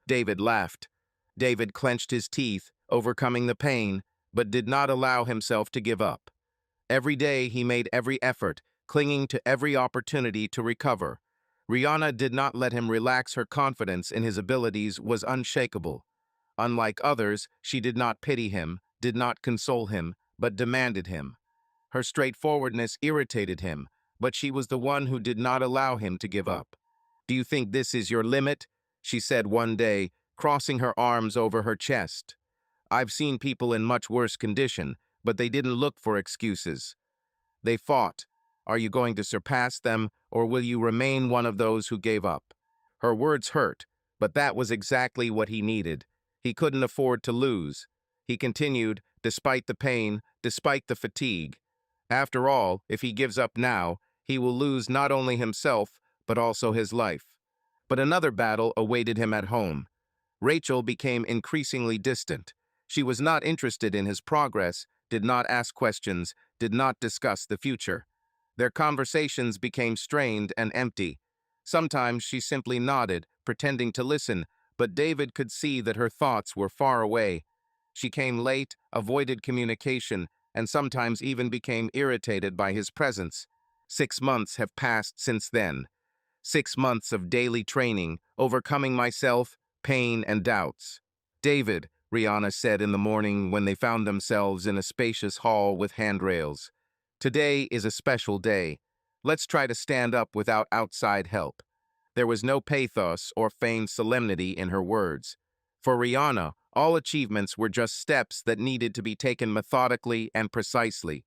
David laughed. David clenched his teeth, overcoming the pain, but did not allow himself to give up. Every day he made every effort, clinging to every opportunity to recover. Rihanna did not let him relax. Her confidence in his abilities was unshakable. Unlike others, she did not pity him, did not console him, but demanded him. Her straightforwardness irritated him, but she was the one who did not allow him to give up. Do you think this is your limit? She said one day, crossing her arms over her chest. I've seen people in much worse condition, but they didn't look for excuses. They fought. Are you going to surpass them, or will you remain one of those who gave up? Her words hurt, but that was exactly what he needed. He couldn't afford to lose. He continued, despite the pain, despite the fatigue. After all, if he gives up now, he will lose not only himself, but also his life. But another battle awaited him at home. Rachel became increasingly distant. She was not interested in his progress, did not ask questions, did not discuss the future. Their conversations became strained and empty. Sometimes she simply nodded, pretending to listen, but David could see that her thoughts were far away. She came late, avoided communication, and sometimes even became irritated by his presence. 6 months have passed since then. 6 months of daily training, overcoming myself, pain, and doubts. David, Rihanna said in the morning when they found themselves in a spacious hall with handrails. Today is a special day. Let's try to stand up without outside help. There was no pathos or feigned solemnity in her words. For Rihanna, all achievements were just steps that needed to be taken methodically and precisely.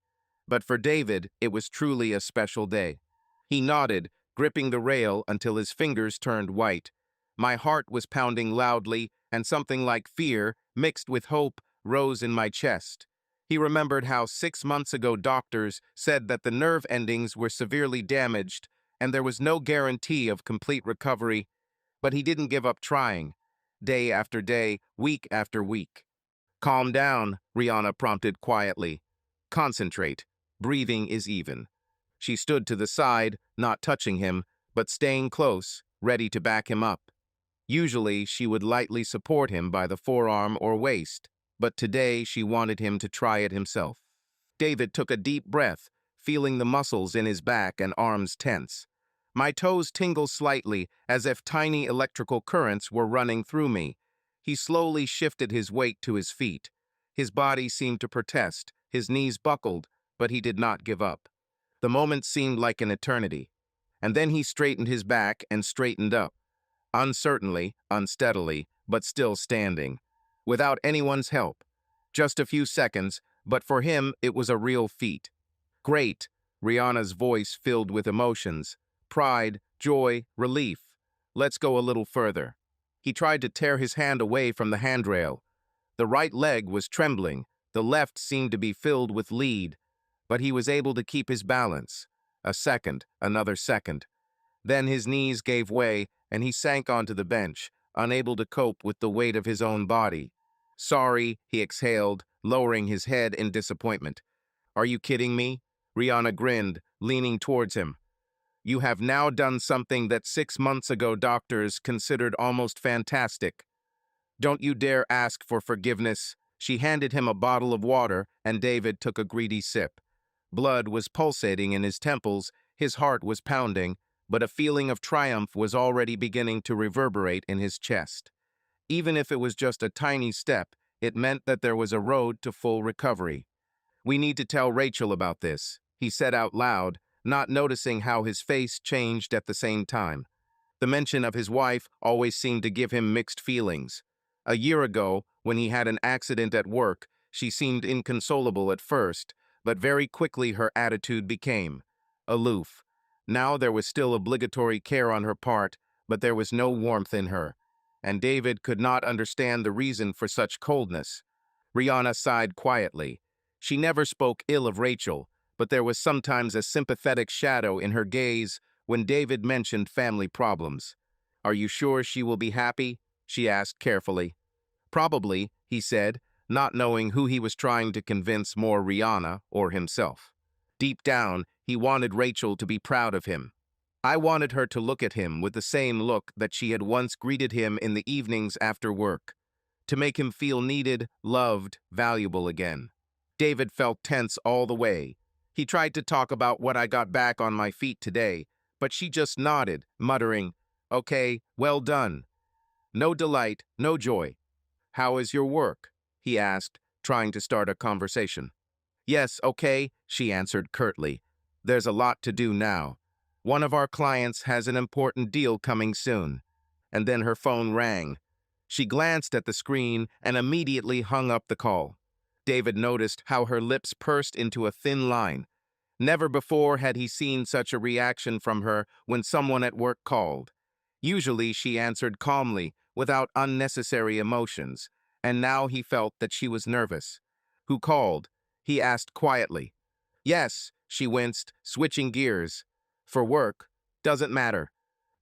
But for David, it was truly a special day. He nodded, gripping the rail until his fingers turned white. My heart was pounding loudly, and something like fear, mixed with hope, rose in my chest. He remembered how 6 months ago doctors said that the nerve endings were severely damaged and there was no guarantee of complete recovery, but he didn't give up trying, day after day, week after week. Calm down, Rihanna prompted quietly. Concentrate. Breathing is even. She stood to the side, not touching him, but staying close, ready to back him up. Usually, she would lightly support him by the forearm or waist, but today she wanted him to try it himself. David took a deep breath, feeling the muscles in his back and arms tense. My toes tingled slightly, as if tiny electrical currents were running through me. He slowly shifted his weight to his feet. His body seemed to protest, his knees buckled, but he did not give up. The moment seemed like an eternity. And then he straightened his back and straightened up. Uncertainly, unsteadily, but still standing. Without anyone's help. Just a few seconds, but for him it was a real feat. Great, Rihanna's voice filled with emotions. Pride, joy, relief. Let's go a little further. He tried to tear his hand away from the handrail. The right leg was trembling, the left seemed to be filled with lead, but he was able to keep his balance. A second, another second. Then his knees gave way, and he sank onto the bench, unable to cope with the weight of his own body. Sorry, he exhaled, lowering his head in disappointment. Are you kidding me? Rihanna grinned, leaning towards him. You have now done something that 6 months ago doctors considered almost fantastic. Don't you dare ask for forgiveness. She handed him a bottle of water, and David took a greedy sip. Blood was pulsating in his temples, his heart was pounding, but a feeling of triumph was already beginning to reverberate in his chest. Even if it was just a tiny step, it meant that there was a road to full recovery. We need to tell Rachel about this, he said out loud, not noticing how his face changed at the same time. The mention of his wife always seemed to give him mixed feelings. A year ago, when he had an accident at work, she seemed inconsolable at first, but very quickly her attitude became aloof. Now there was still obligatory care on her part, but there was no warmth in her, and David could not understand the reason for such coldness. Rihanna sighed quietly. She never spoke ill of Rachel, but there was sometimes a sympathetic shadow in her gaze when David mentioned family problems. Are you sure she will be happy? She asked carefully. Probably, he said, not knowing who he was trying to convince more, Rihanna or himself. Deep down, he wanted Rachel to be proud of him. I wanted her to look at him with the same look that she had once greeted him in the evenings after work, to make him feel needed, loved, valuable again. David felt tense all the way. He tried to talk about what I got back on my feet today, but she just nodded, muttering, "Okay, well done." No delight, no joy. How is your work? He asked, trying to start a conversation. Yes, okay, she answered curtly. There's a lot to do now. One of our clients has an important deal coming soon. And then her phone rang. She glanced at the screen and immediately hung up the call. David noticed how her lips pursed into a thin line. Never before had he seen such a reaction from her when someone at work called. Usually she answered calmly, without unnecessary emotions, and now he felt that she was nervous. Who called? He asked quietly. Yes, she winced, switching gears. For work. Doesn't matter.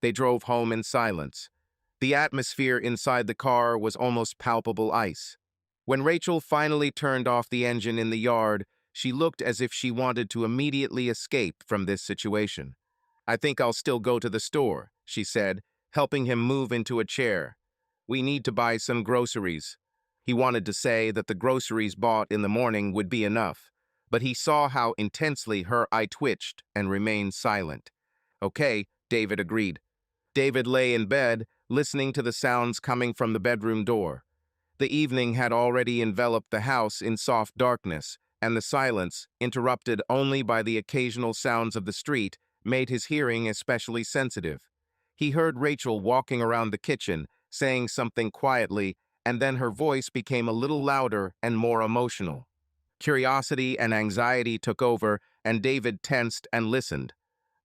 They drove home in silence. The atmosphere inside the car was almost palpable ice. When Rachel finally turned off the engine in the yard, she looked as if she wanted to immediately escape from this situation. I think I'll still go to the store, she said, helping him move into a chair. We need to buy some groceries. He wanted to say that the groceries bought in the morning would be enough, but he saw how intensely her eye twitched and remained silent. Okay, David agreed. David lay in bed, listening to the sounds coming from the bedroom door. The evening had already enveloped the house in soft darkness, and the silence, interrupted only by the occasional sounds of the street, made his hearing especially sensitive. He heard Rachel walking around the kitchen, saying something quietly, and then her voice became a little louder and more emotional. Curiosity and anxiety took over, and David tensed and listened.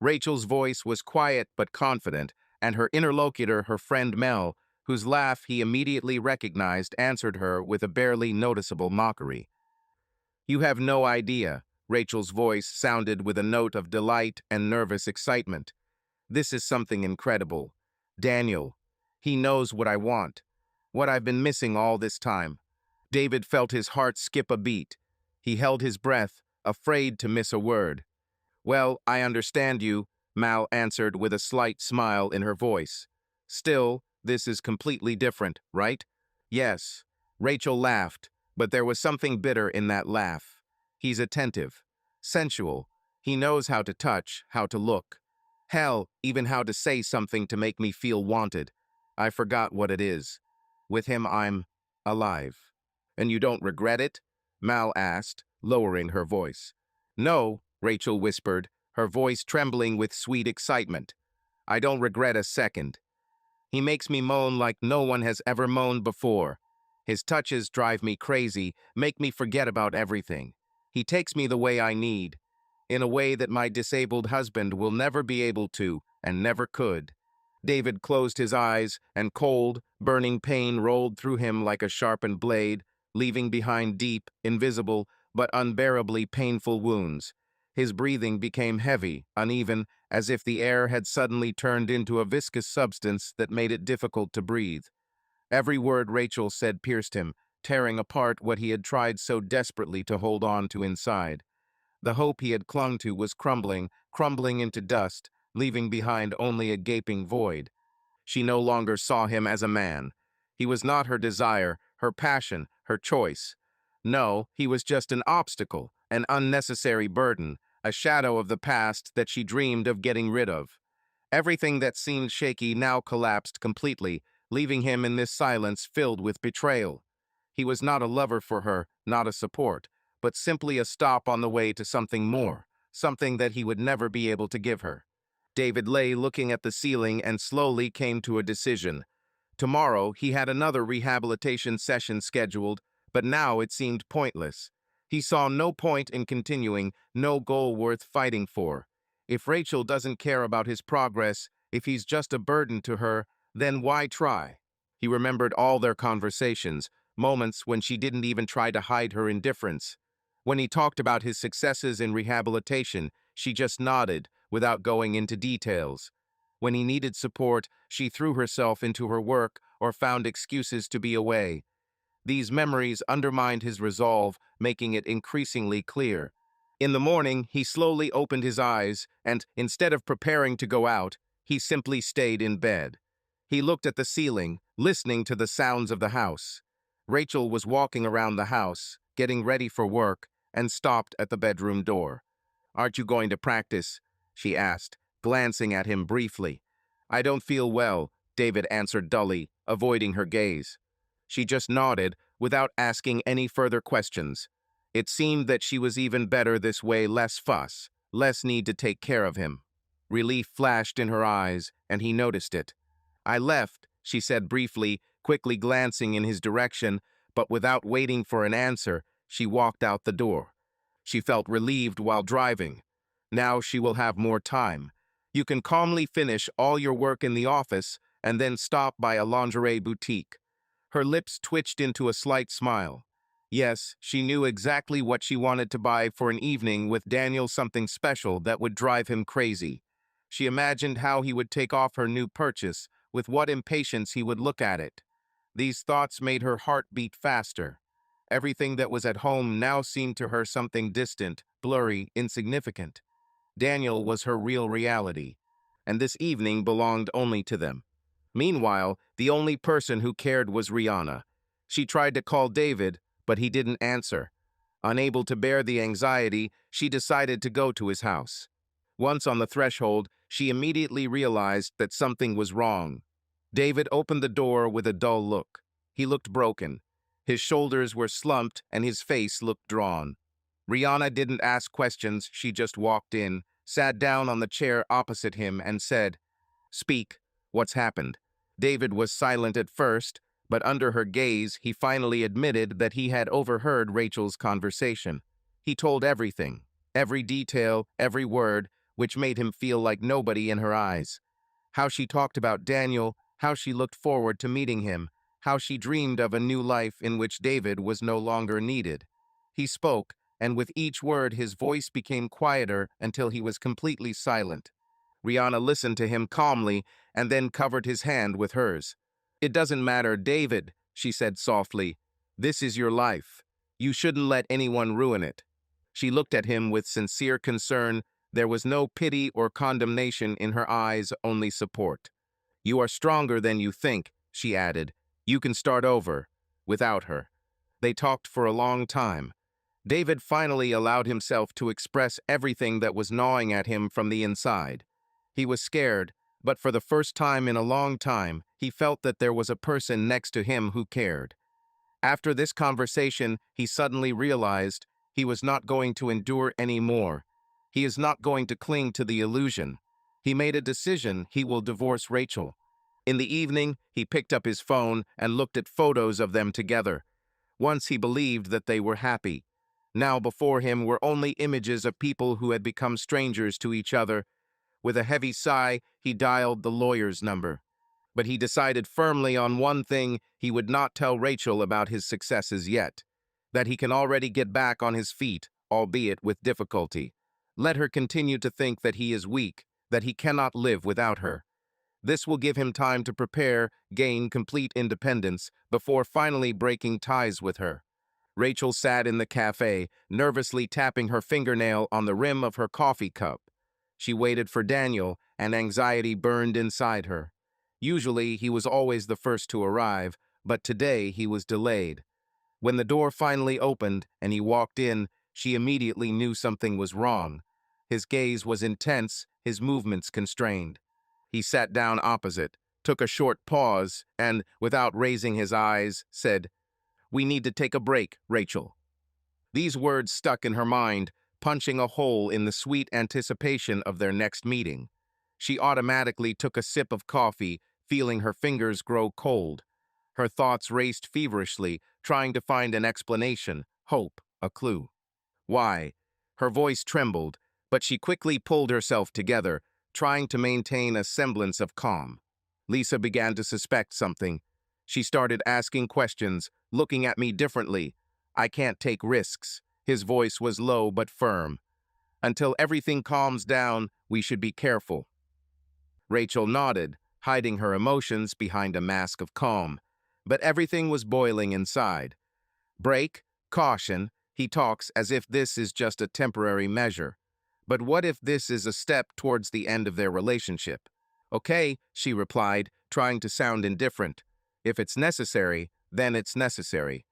Rachel's voice was quiet but confident, and her interlocutor, her friend Mel, whose laugh he immediately recognized, answered her with a barely noticeable mockery. "You have no idea," Rachel's voice sounded with a note of delight and nervous excitement. "This is something incredible. Daniel, he knows what I want, what I've been missing all this time." David felt his heart skip a beat. He held his breath, afraid to miss a word. "Well, I understand you," Mal answered with a slight smile in her voice. "Still, this is completely different, right?" "Yes." Rachel laughed, but there was something bitter in that laugh. "He's attentive, sensual. He knows how to touch, how to look. Hell, even how to say something to make me feel wanted. I forgot what it is. With him, I'm alive." "And you don't regret it?" Mal asked, lowering her voice. "No," Rachel whispered, her voice trembling with sweet excitement. "I don't regret a second. He makes me moan like no one has ever moaned before. His touches drive me crazy, make me forget about everything. He takes me the way I need, in a way that my disabled husband will never be able to and never could." David closed his eyes, and cold, burning pain rolled through him like a sharpened blade, leaving behind deep, invisible, but unbearably painful wounds. His breathing became heavy, uneven, as if the air had suddenly turned into a viscous substance that made it difficult to breathe. Every word Rachel said pierced him, tearing apart what he had tried so desperately to hold on to inside. The hope he had clung to was crumbling, crumbling into dust, leaving behind only a gaping void. She no longer saw him as a man. He was not her desire, her passion, her choice. No, he was just an obstacle, an unnecessary burden, a shadow of the past that she dreamed of getting rid of. Everything that seemed shaky now collapsed completely, leaving him in this silence filled with betrayal. He was not a lover for her, not a support, but simply a stop on the way to something more, something that he would never be able to give her. David lay looking at the ceiling and slowly came to a decision. Tomorrow, he had another rehabilitation session scheduled, but now it seemed pointless. He saw no point in continuing, no goal worth fighting for. If Rachel doesn't care about his progress, if he's just a burden to her, then why try? He remembered all their conversations, moments when she didn't even try to hide her indifference. When he talked about his successes in rehabilitation, she just nodded, without going into details. When he needed support, she threw herself into her work or found excuses to be away. These memories undermined his resolve, making it increasingly clear. In the morning, he slowly opened his eyes, and instead of preparing to go out, he simply stayed in bed. He looked at the ceiling, listening to the sounds of the house. Rachel was walking around the house, getting ready for work, and stopped at the bedroom door. "Aren't you going to practice?" she asked, glancing at him briefly. "I don't feel well," David answered dully, avoiding her gaze. She just nodded, without asking any further questions. It seemed that she was even better this way, less fuss, less need to take care of him. Relief flashed in her eyes, and he noticed it. "I left," she said briefly, quickly glancing in his direction, but without waiting for an answer, she walked out the door. She felt relieved while driving. Now she will have more time. You can calmly finish all your work in the office and then stop by a lingerie boutique. Her lips twitched into a slight smile. Yes, she knew exactly what she wanted to buy for an evening with Daniel, something special that would drive him crazy. She imagined how he would take off her new purchase, with what impatience he would look at it. These thoughts made her heart beat faster. Everything that was at home now seemed to her something distant, blurry, insignificant. Daniel was her real reality, and this evening belonged only to them. Meanwhile, the only person who cared was Rihanna. She tried to call David, but he didn't answer. Unable to bear the anxiety, she decided to go to his house. Once on the threshold, she immediately realized that something was wrong. David opened the door with a dull look. He looked broken. His shoulders were slumped and his face looked drawn. Rihanna didn't ask questions, she just walked in, sat down on the chair opposite him, and said, "Speak, what's happened?" David was silent at first, but under her gaze, he finally admitted that he had overheard Rachel's conversation. He told everything, every detail, every word, which made him feel like nobody in her eyes. How she talked about Daniel, how she looked forward to meeting him, how she dreamed of a new life in which David was no longer needed. He spoke, and with each word his voice became quieter until he was completely silent. Rihanna listened to him calmly and then covered his hand with hers. "It doesn't matter, David," she said softly. "This is your life. You shouldn't let anyone ruin it." She looked at him with sincere concern. There was no pity or condemnation in her eyes, only support. "You are stronger than you think," she added. "You can start over, without her." They talked for a long time. David finally allowed himself to express everything that was gnawing at him from the inside. He was scared, but for the first time in a long time, he felt that there was a person next to him who cared. After this conversation, he suddenly realized he was not going to endure any more. He is not going to cling to the illusion. He made a decision: he will divorce Rachel. In the evening, he picked up his phone and looked at photos of them together. Once he believed that they were happy. Now before him were only images of people who had become strangers to each other. With a heavy sigh, he dialed the lawyer's number. But he decided firmly on one thing: he would not tell Rachel about his successes yet. That he can already get back on his feet, albeit with difficulty. Let her continue to think that he is weak, that he cannot live without her. This will give him time to prepare, gain complete independence, before finally breaking ties with her. Rachel sat in the cafe, nervously tapping her fingernail on the rim of her coffee cup. She waited for Daniel, and anxiety burned inside her. Usually, he was always the first to arrive, but today he was delayed. When the door finally opened and he walked in, she immediately knew something was wrong. His gaze was intense, his movements constrained. He sat down opposite, took a short pause, and, without raising his eyes, said, "We need to take a break, Rachel." These words stuck in her mind, punching a hole in the sweet anticipation of their next meeting. She automatically took a sip of coffee, feeling her fingers grow cold. Her thoughts raced feverishly, trying to find an explanation, hope, a clue. Why? Her voice trembled, but she quickly pulled herself together, trying to maintain a semblance of calm. Lisa began to suspect something. She started asking questions, looking at me differently. "I can't take risks." His voice was low but firm. "Until everything calms down, we should be careful." Rachel nodded, hiding her emotions behind a mask of calm. But everything was boiling inside. "Break, caution," he talks as if this is just a temporary measure. But what if this is a step towards the end of their relationship? "Okay," she replied, trying to sound indifferent. "If it's necessary, then it's necessary."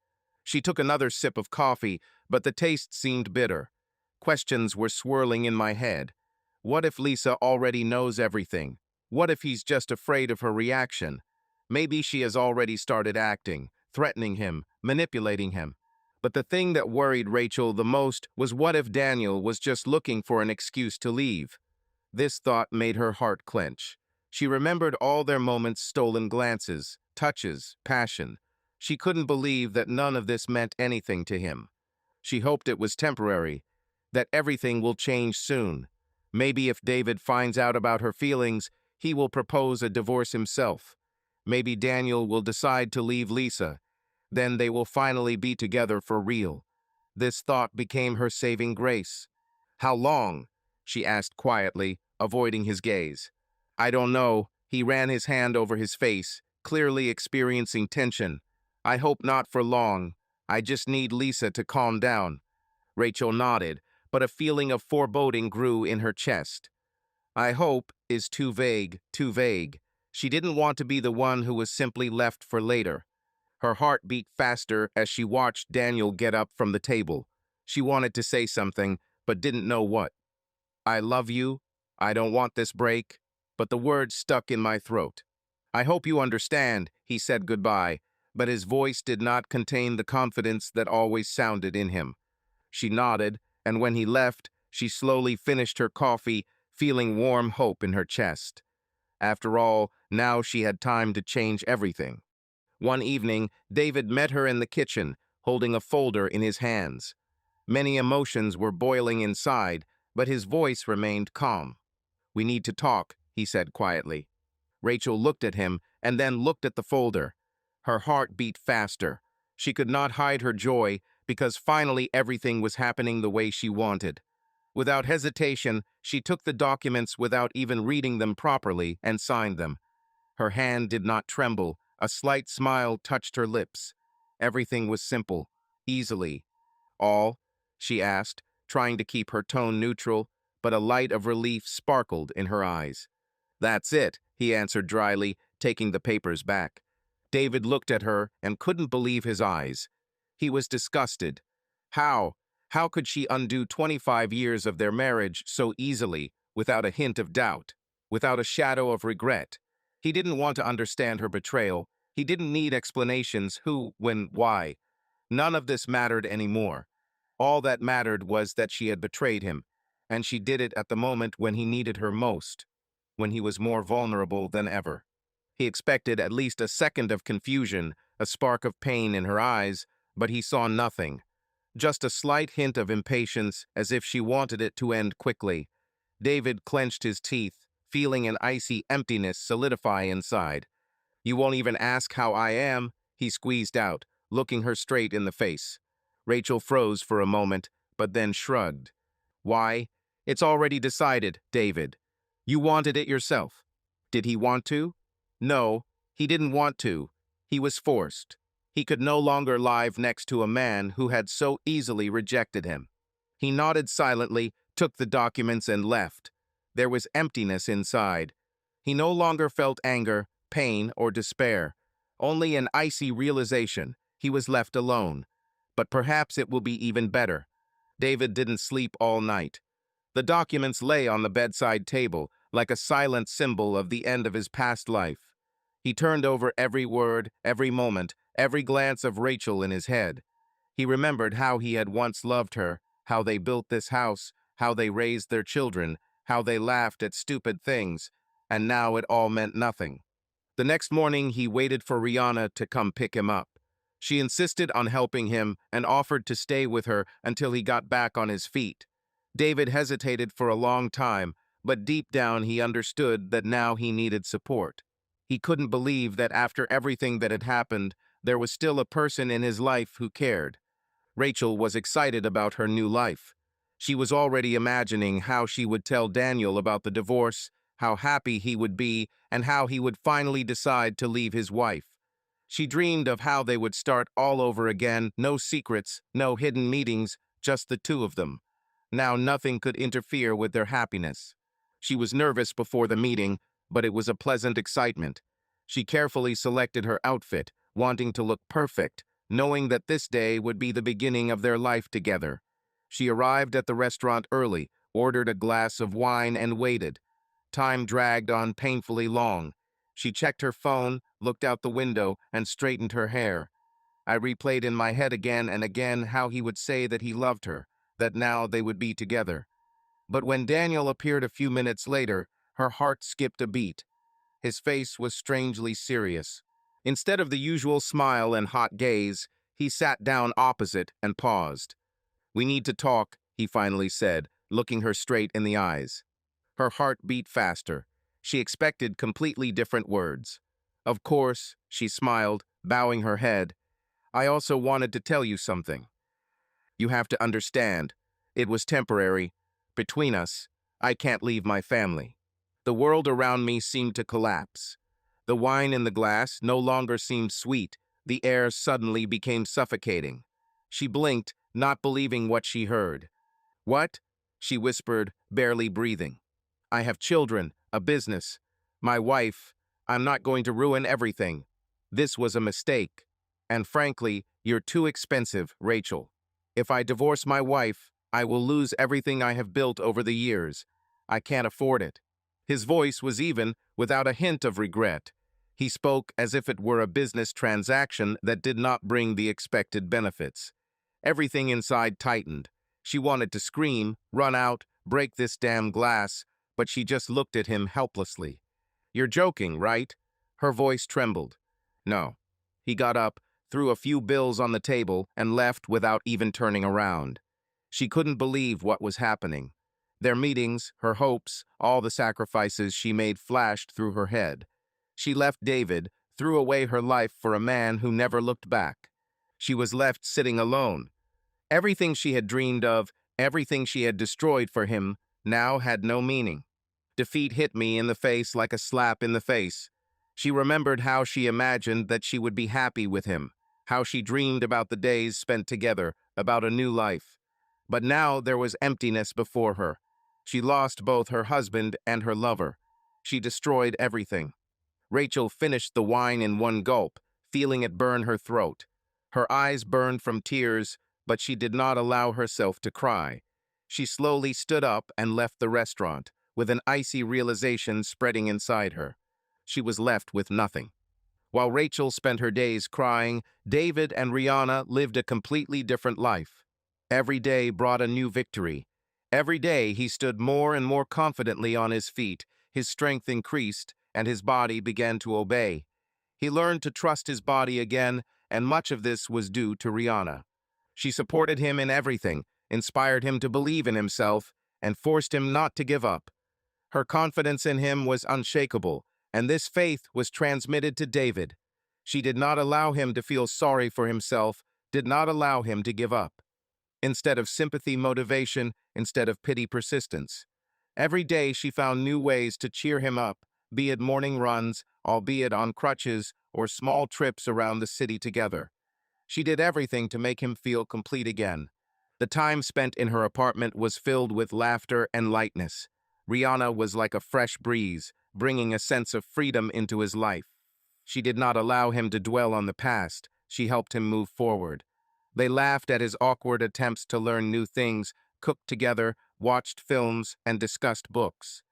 She took another sip of coffee, but the taste seemed bitter. Questions were swirling in my head. What if Lisa already knows everything? What if he's just afraid of her reaction? Maybe she has already started acting, threatening him, manipulating him. But the thing that worried Rachel the most was, what if Daniel was just looking for an excuse to leave? This thought made her heart clench. She remembered all their moments: stolen glances, touches, passion. She couldn't believe that none of this meant anything to him. She hoped it was temporary, that everything will change soon. Maybe if David finds out about her feelings, he will propose a divorce himself. Maybe Daniel will decide to leave Lisa. Then they will finally be together for real. This thought became her saving grace. "How long?" she asked quietly, avoiding his gaze. "I don't know." He ran his hand over his face, clearly experiencing tension. "I hope not for long. I just need Lisa to calm down." Rachel nodded, but a feeling of foreboding grew in her chest. "I hope" is too vague, too vague. She didn't want to be the one who was simply left for later. Her heart beat faster as she watched Daniel get up from the table. She wanted to say something, but didn't know what. "I love you. I don't want this break." But the words stuck in my throat. "I hope you understand," he said goodbye, but his voice did not contain the confidence that always sounded in him. She nodded, and when he left, she slowly finished her coffee, feeling warm hope in her chest. After all, now she had time to change everything. One evening, David met her in the kitchen, holding a folder in his hands. Many emotions were boiling inside, but his voice remained calm. "We need to talk," he said quietly. Rachel looked at him and then looked at the folder. Her heart beat faster. She could not hide her joy because finally everything was happening the way she wanted. Without hesitation, she took the documents without even reading them properly and signed them. Her hand did not tremble. A slight smile touched her lips. Everything was simple, easily. All? She asked, trying to keep her tone neutral, but a light of relief sparkled in her eyes. That's it, he answered dryly, taking the papers back. David looked at her and couldn't believe his eyes. He was disgusted. How? How could she undo 25 years of their marriage so easily, without a hint of doubt, without a shadow of regret? He didn't want to understand her betrayal. He didn't need explanations who, when, why. None of this mattered anymore. All that mattered was that she had betrayed him, and she did it at the moment when he needed her most, when he was more vulnerable than ever. He expected at least a second of confusion, a spark of pain in her eyes, but he saw nothing. Just a slight hint of impatience, as if she wanted it to end quickly. David clenched his teeth, feeling an icy emptiness solidify inside. "You won't even ask how I am?" he squeezed out, looking her straight in the face. Rachel froze for a moment, but then shrugged. "Why? It's already decided, David. You wanted it yourself." Did he want to? No, he didn't want to. He was forced. He could no longer live next to a man who had so easily rejected him. He nodded silently, took the documents, and left. There was emptiness inside. He no longer felt anger, pain, or despair. Only an icy realization. He was left alone. But perhaps it will be even better. David didn't sleep all night. The documents lay on the bedside table, like a silent symbol of the end of his past life. He turned over every word, every moment, every glance of Rachel in his head. He remembered how he had once loved her, how they built this house, how they raised their children, how they laughed at stupid things, and now it all meant nothing. The next morning, he waited for Rihanna to come pick him up. She insisted on helping him and offered to stay with her until he got back on his feet. David hesitated for a long time, but deep down he understood that now he needed support. He couldn't believe that after everything that had happened, there was still a person in his life who cared. Rachel was excited about her new life. She was already imagining how she would tell Daniel about the divorce, how happy he would be, and how he would finally decide to leave his wife. She dreamed of how they would start all over again, no secrets, no hidden meetings, just the two of them. Now nothing could interfere with their happiness. She was nervous before the meeting, but it was a pleasant excitement. She carefully selected her outfit, wanting to look perfect, knowing that this day would be the beginning of their life together. She arrived at the restaurant early, ordered a glass of wine, and waited. Time dragged on painfully long. She checked her phone, looked out the window, and straightened her hair. I replayed in my head again and again how he would say that he loved her, that now they would be together. But when Daniel appeared a few minutes later, her heart skipped a beat. His face was strangely serious. Instead of the usual smile and hot gaze, he sat down opposite and paused. "We need to talk," he finally said, looking her straight in the eyes. Her heart beat faster. She expected completely different words. "Of course," she smiled, bowing her head. "I also wanted to tell you something. You have to understand. It was temporary. Between us, I can't leave my family." The world around me seemed to collapse. The wine in the glass no longer seemed sweet. The air suddenly became suffocating. She blinked, not believing what she heard. "What?" she whispered, barely breathing. "I have children, a business. My wife. I'm not going to ruin everything. This was a mistake. And frankly, you're too expensive, Rachel. If I divorce my wife, I will lose everything I have built over the years. I can't afford it." His voice was even, without a hint of regret. He spoke as if it were a business transaction that did not bring the expected benefits. Everything inside tightened. She wanted to scream, run out, break this damn glass, but she just looked at him helplessly. "You're joking, right?" Her voice trembled. "No." He got up, threw a few bills on the table, and left without even turning around. She couldn't believe what was happening. Their meetings, her hopes, all the sacrifices she made flashed through her head. She left David, threw away her life for a man who never looked back. She was left sitting alone. Everything she had dreamed of, everything she had destroyed for him, now had no meaning. Defeat hit me in the face like a slap in the face. She remembered how she imagined that she would be happy with him, how she dreamed about the days spent together, about a new life. But now there was emptiness before her. She lost both her husband and her lover. She destroyed everything. Rachel finished the wine in one gulp, feeling it burn her throat. Her eyes burned from tears, but she did not allow herself to cry. She slowly stood up and left the restaurant, with an icy realization spreading inside her. She was left with nothing. While Rachel spent her days crying, David and Rihanna lived a completely different life. Every day brought a new victory. Every day he stood more and more confidently on his feet, his strength increased, and his body began to obey. He learned to trust his body again, and much of this was due to Rihanna. She supported him in everything, inspired him to believe in himself, and forced him not to give up. Her confidence in him was unshakable, and this faith was transmitted to David. She did not allow him to feel sorry for himself, did not allow him to give up. Instead of sympathy, motivation, instead of pity, persistence. Every day she found new ways to cheer him up, be it morning runs, albeit on crutches, or small trips around the city together. She did everything to make him feel complete again. The time spent in her apartment was filled with laughter and lightness. Rihanna was like a fresh breeze, bringing a sense of freedom into his life. She did not allow him to dwell on the past. She helped him move forward. They laughed at his awkward attempts to learn new things, cooked together, watched films, and discussed books.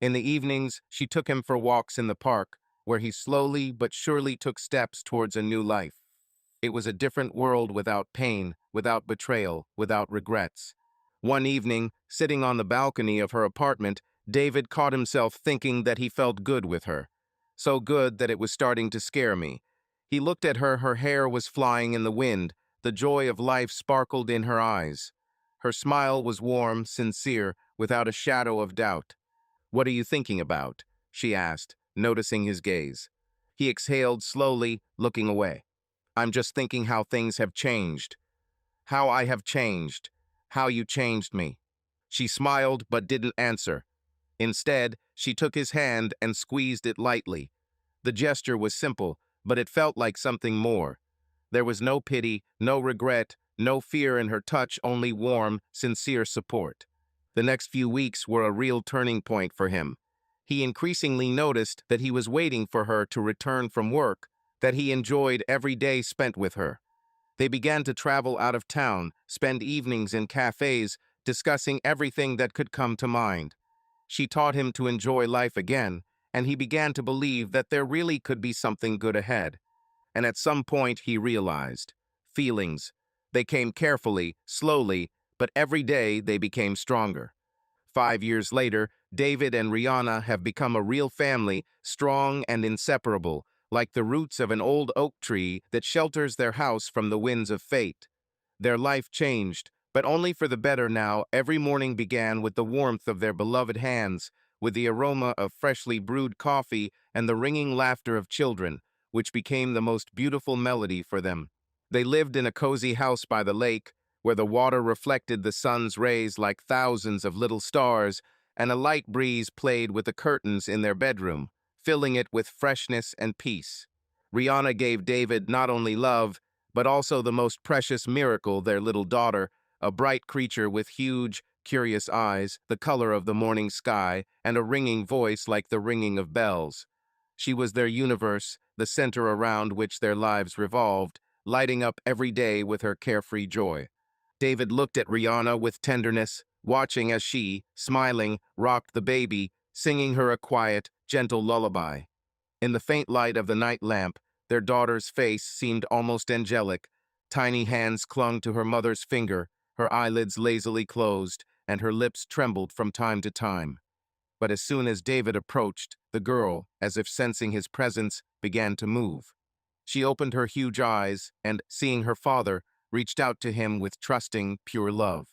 In the evenings, she took him for walks in the park, where he slowly but surely took steps towards a new life. It was a different world without pain, without betrayal, without regrets. One evening, sitting on the balcony of her apartment, David caught himself thinking that he felt good with her. So good that it was starting to scare me. He looked at her, her hair was flying in the wind, the joy of life sparkled in her eyes. Her smile was warm, sincere, without a shadow of doubt. "What are you thinking about?" she asked, noticing his gaze. He exhaled slowly, looking away. "I'm just thinking how things have changed. How I have changed. How you changed me." She smiled but didn't answer. Instead, she took his hand and squeezed it lightly. The gesture was simple, but it felt like something more. There was no pity, no regret, no fear in her touch, only warm, sincere support. The next few weeks were a real turning point for him. He increasingly noticed that he was waiting for her to return from work, that he enjoyed every day spent with her. They began to travel out of town, spend evenings in cafes, discussing everything that could come to mind. She taught him to enjoy life again, and he began to believe that there really could be something good ahead. And at some point he realized. Feelings. They came carefully, slowly, but every day they became stronger. 5 years later, David and Rihanna have become a real family, strong and inseparable, like the roots of an old oak tree that shelters their house from the winds of fate. Their life changed, but only for the better now. Every morning began with the warmth of their beloved hands, with the aroma of freshly brewed coffee and the ringing laughter of children, which became the most beautiful melody for them. They lived in a cozy house by the lake, where the water reflected the sun's rays like thousands of little stars, and a light breeze played with the curtains in their bedroom, filling it with freshness and peace. Rihanna gave David not only love, but also the most precious miracle, their little daughter, a bright creature with huge, curious eyes, the color of the morning sky, and a ringing voice like the ringing of bells. She was their universe, the center around which their lives revolved, lighting up every day with her carefree joy. David looked at Rihanna with tenderness, watching as she, smiling, rocked the baby, singing her a quiet, gentle lullaby. In the faint light of the night lamp, their daughter's face seemed almost angelic. Tiny hands clung to her mother's finger, her eyelids lazily closed, and her lips trembled from time to time. But as soon as David approached, the girl, as if sensing his presence, began to move. She opened her huge eyes and, seeing her father, reached out to him with trusting, pure love.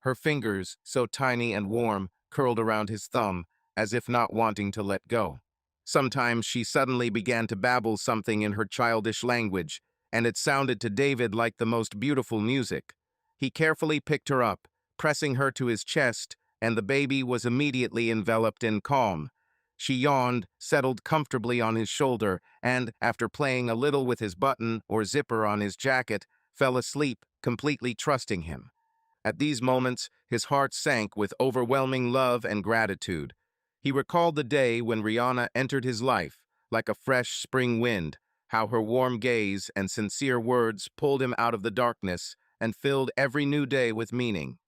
Her fingers, so tiny and warm, curled around his thumb, as if not wanting to let go. Sometimes she suddenly began to babble something in her childish language, and it sounded to David like the most beautiful music. He carefully picked her up, pressing her to his chest, and the baby was immediately enveloped in calm. She yawned, settled comfortably on his shoulder, and, after playing a little with his button or zipper on his jacket, fell asleep, completely trusting him. At these moments, his heart sank with overwhelming love and gratitude. He recalled the day when Rihanna entered his life, like a fresh spring wind, how her warm gaze and sincere words pulled him out of the darkness and filled every new day with meaning.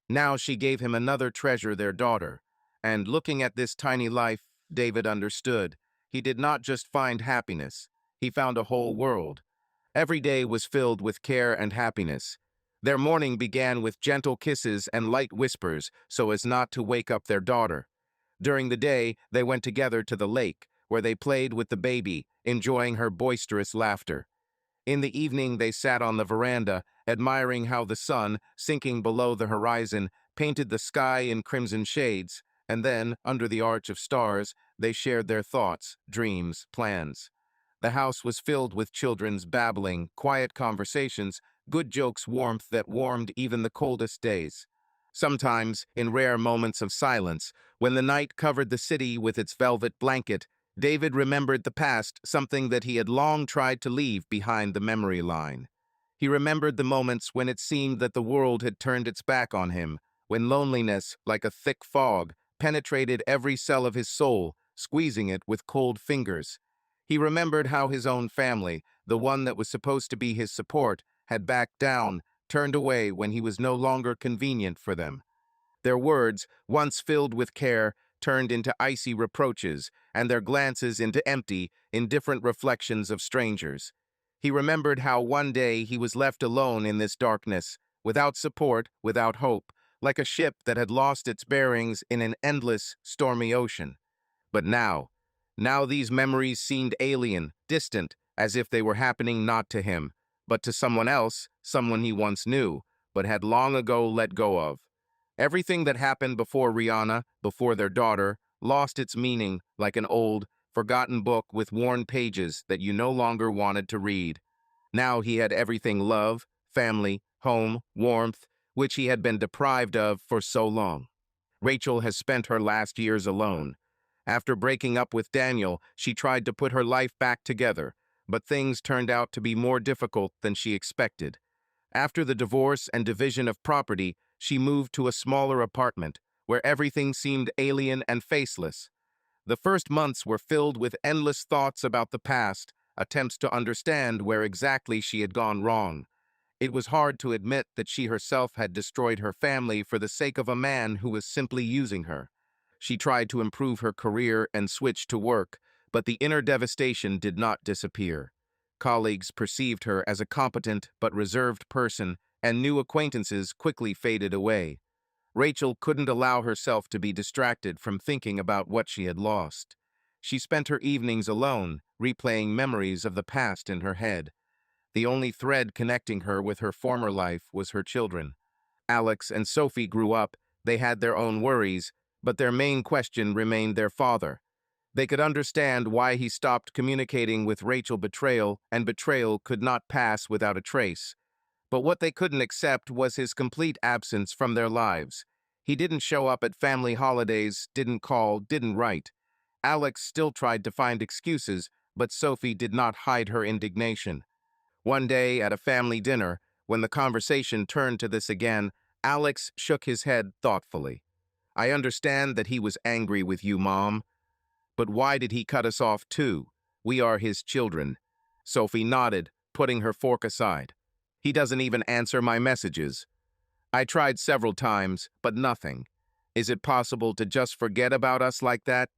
Now she gave him another treasure, their daughter. And looking at this tiny life, David understood. He did not just find happiness, he found a whole world. Every day was filled with care and happiness. Their morning began with gentle kisses and light whispers so as not to wake up their daughter. During the day, they went together to the lake, where they played with the baby, enjoying her boisterous laughter. In the evening, they sat on the veranda, admiring how the sun, sinking below the horizon, painted the sky in crimson shades, and then, under the arch of stars, they shared their thoughts, dreams, plans. The house was filled with children's babbling, quiet conversations, good jokes, warmth that warmed even the coldest days. Sometimes, in rare moments of silence, when the night covered the city with its velvet blanket, David remembered the past, something that he had long tried to leave behind the memory line. He remembered the moments when it seemed that the world had turned its back on him, when loneliness, like a thick fog, penetrated every cell of his soul, squeezing it with cold fingers. He remembered how his own family, the one that was supposed to be his support, had backed down, turned away when he was no longer convenient for them. Their words, once filled with care, turned into icy reproaches, and their glances into empty, indifferent reflections of strangers. He remembered how one day he was left alone in this darkness, without support, without hope, like a ship that had lost its bearings in an endless, stormy ocean. But now these memories seemed alien, distant, as if they were happening not to him, but to someone else, someone he once knew, but had long ago let go of. Everything that happened before Rihanna, before their daughter, lost its meaning like an old, forgotten book with worn pages that you no longer wanted to read. Now he had everything: love, family, home, warmth, which he had been deprived of for so long. Rachel has spent her last years alone. After breaking up with Daniel, she tried to put her life back together, but things turned out to be more difficult than she expected. After the divorce and division of property, she moved to a smaller apartment, where everything seemed alien and faceless. The first months were filled with endless thoughts about the past, attempts to understand where exactly she had gone wrong. It was hard to admit that she herself had destroyed her family for the sake of a man who was simply using her. She tried to improve her career and switch to work, but the inner devastation did not disappear. Colleagues perceived her as a competent but reserved person, and new acquaintances quickly faded away. Rachel couldn't allow herself to be distracted from thinking about what she had lost. She spent her evenings alone, replaying memories of the past in her head. The only thread connecting her with her former life was her children. Alex and Sophie grew up, they had their own worries, but their main question remained their father. They could understand why he stopped communicating with Rachel. Betrayal, and betrayal could not pass without a trace. But what they couldn't accept was his complete absence from their lives. He didn't show up at family holidays, didn't call, didn't write. Alex still tried to find excuses, but Sophie did not hide her indignation. One day at a family dinner, when the conversation turned to this again, Alex shook his head thoughtfully. "I understand that he was angry with you, Mom. But why did he cut us off too? We are his children." Sophie nodded, putting her fork aside. "He doesn't even answer my messages. I tried several times, but nothing. Is it possible to just forget about us like that?"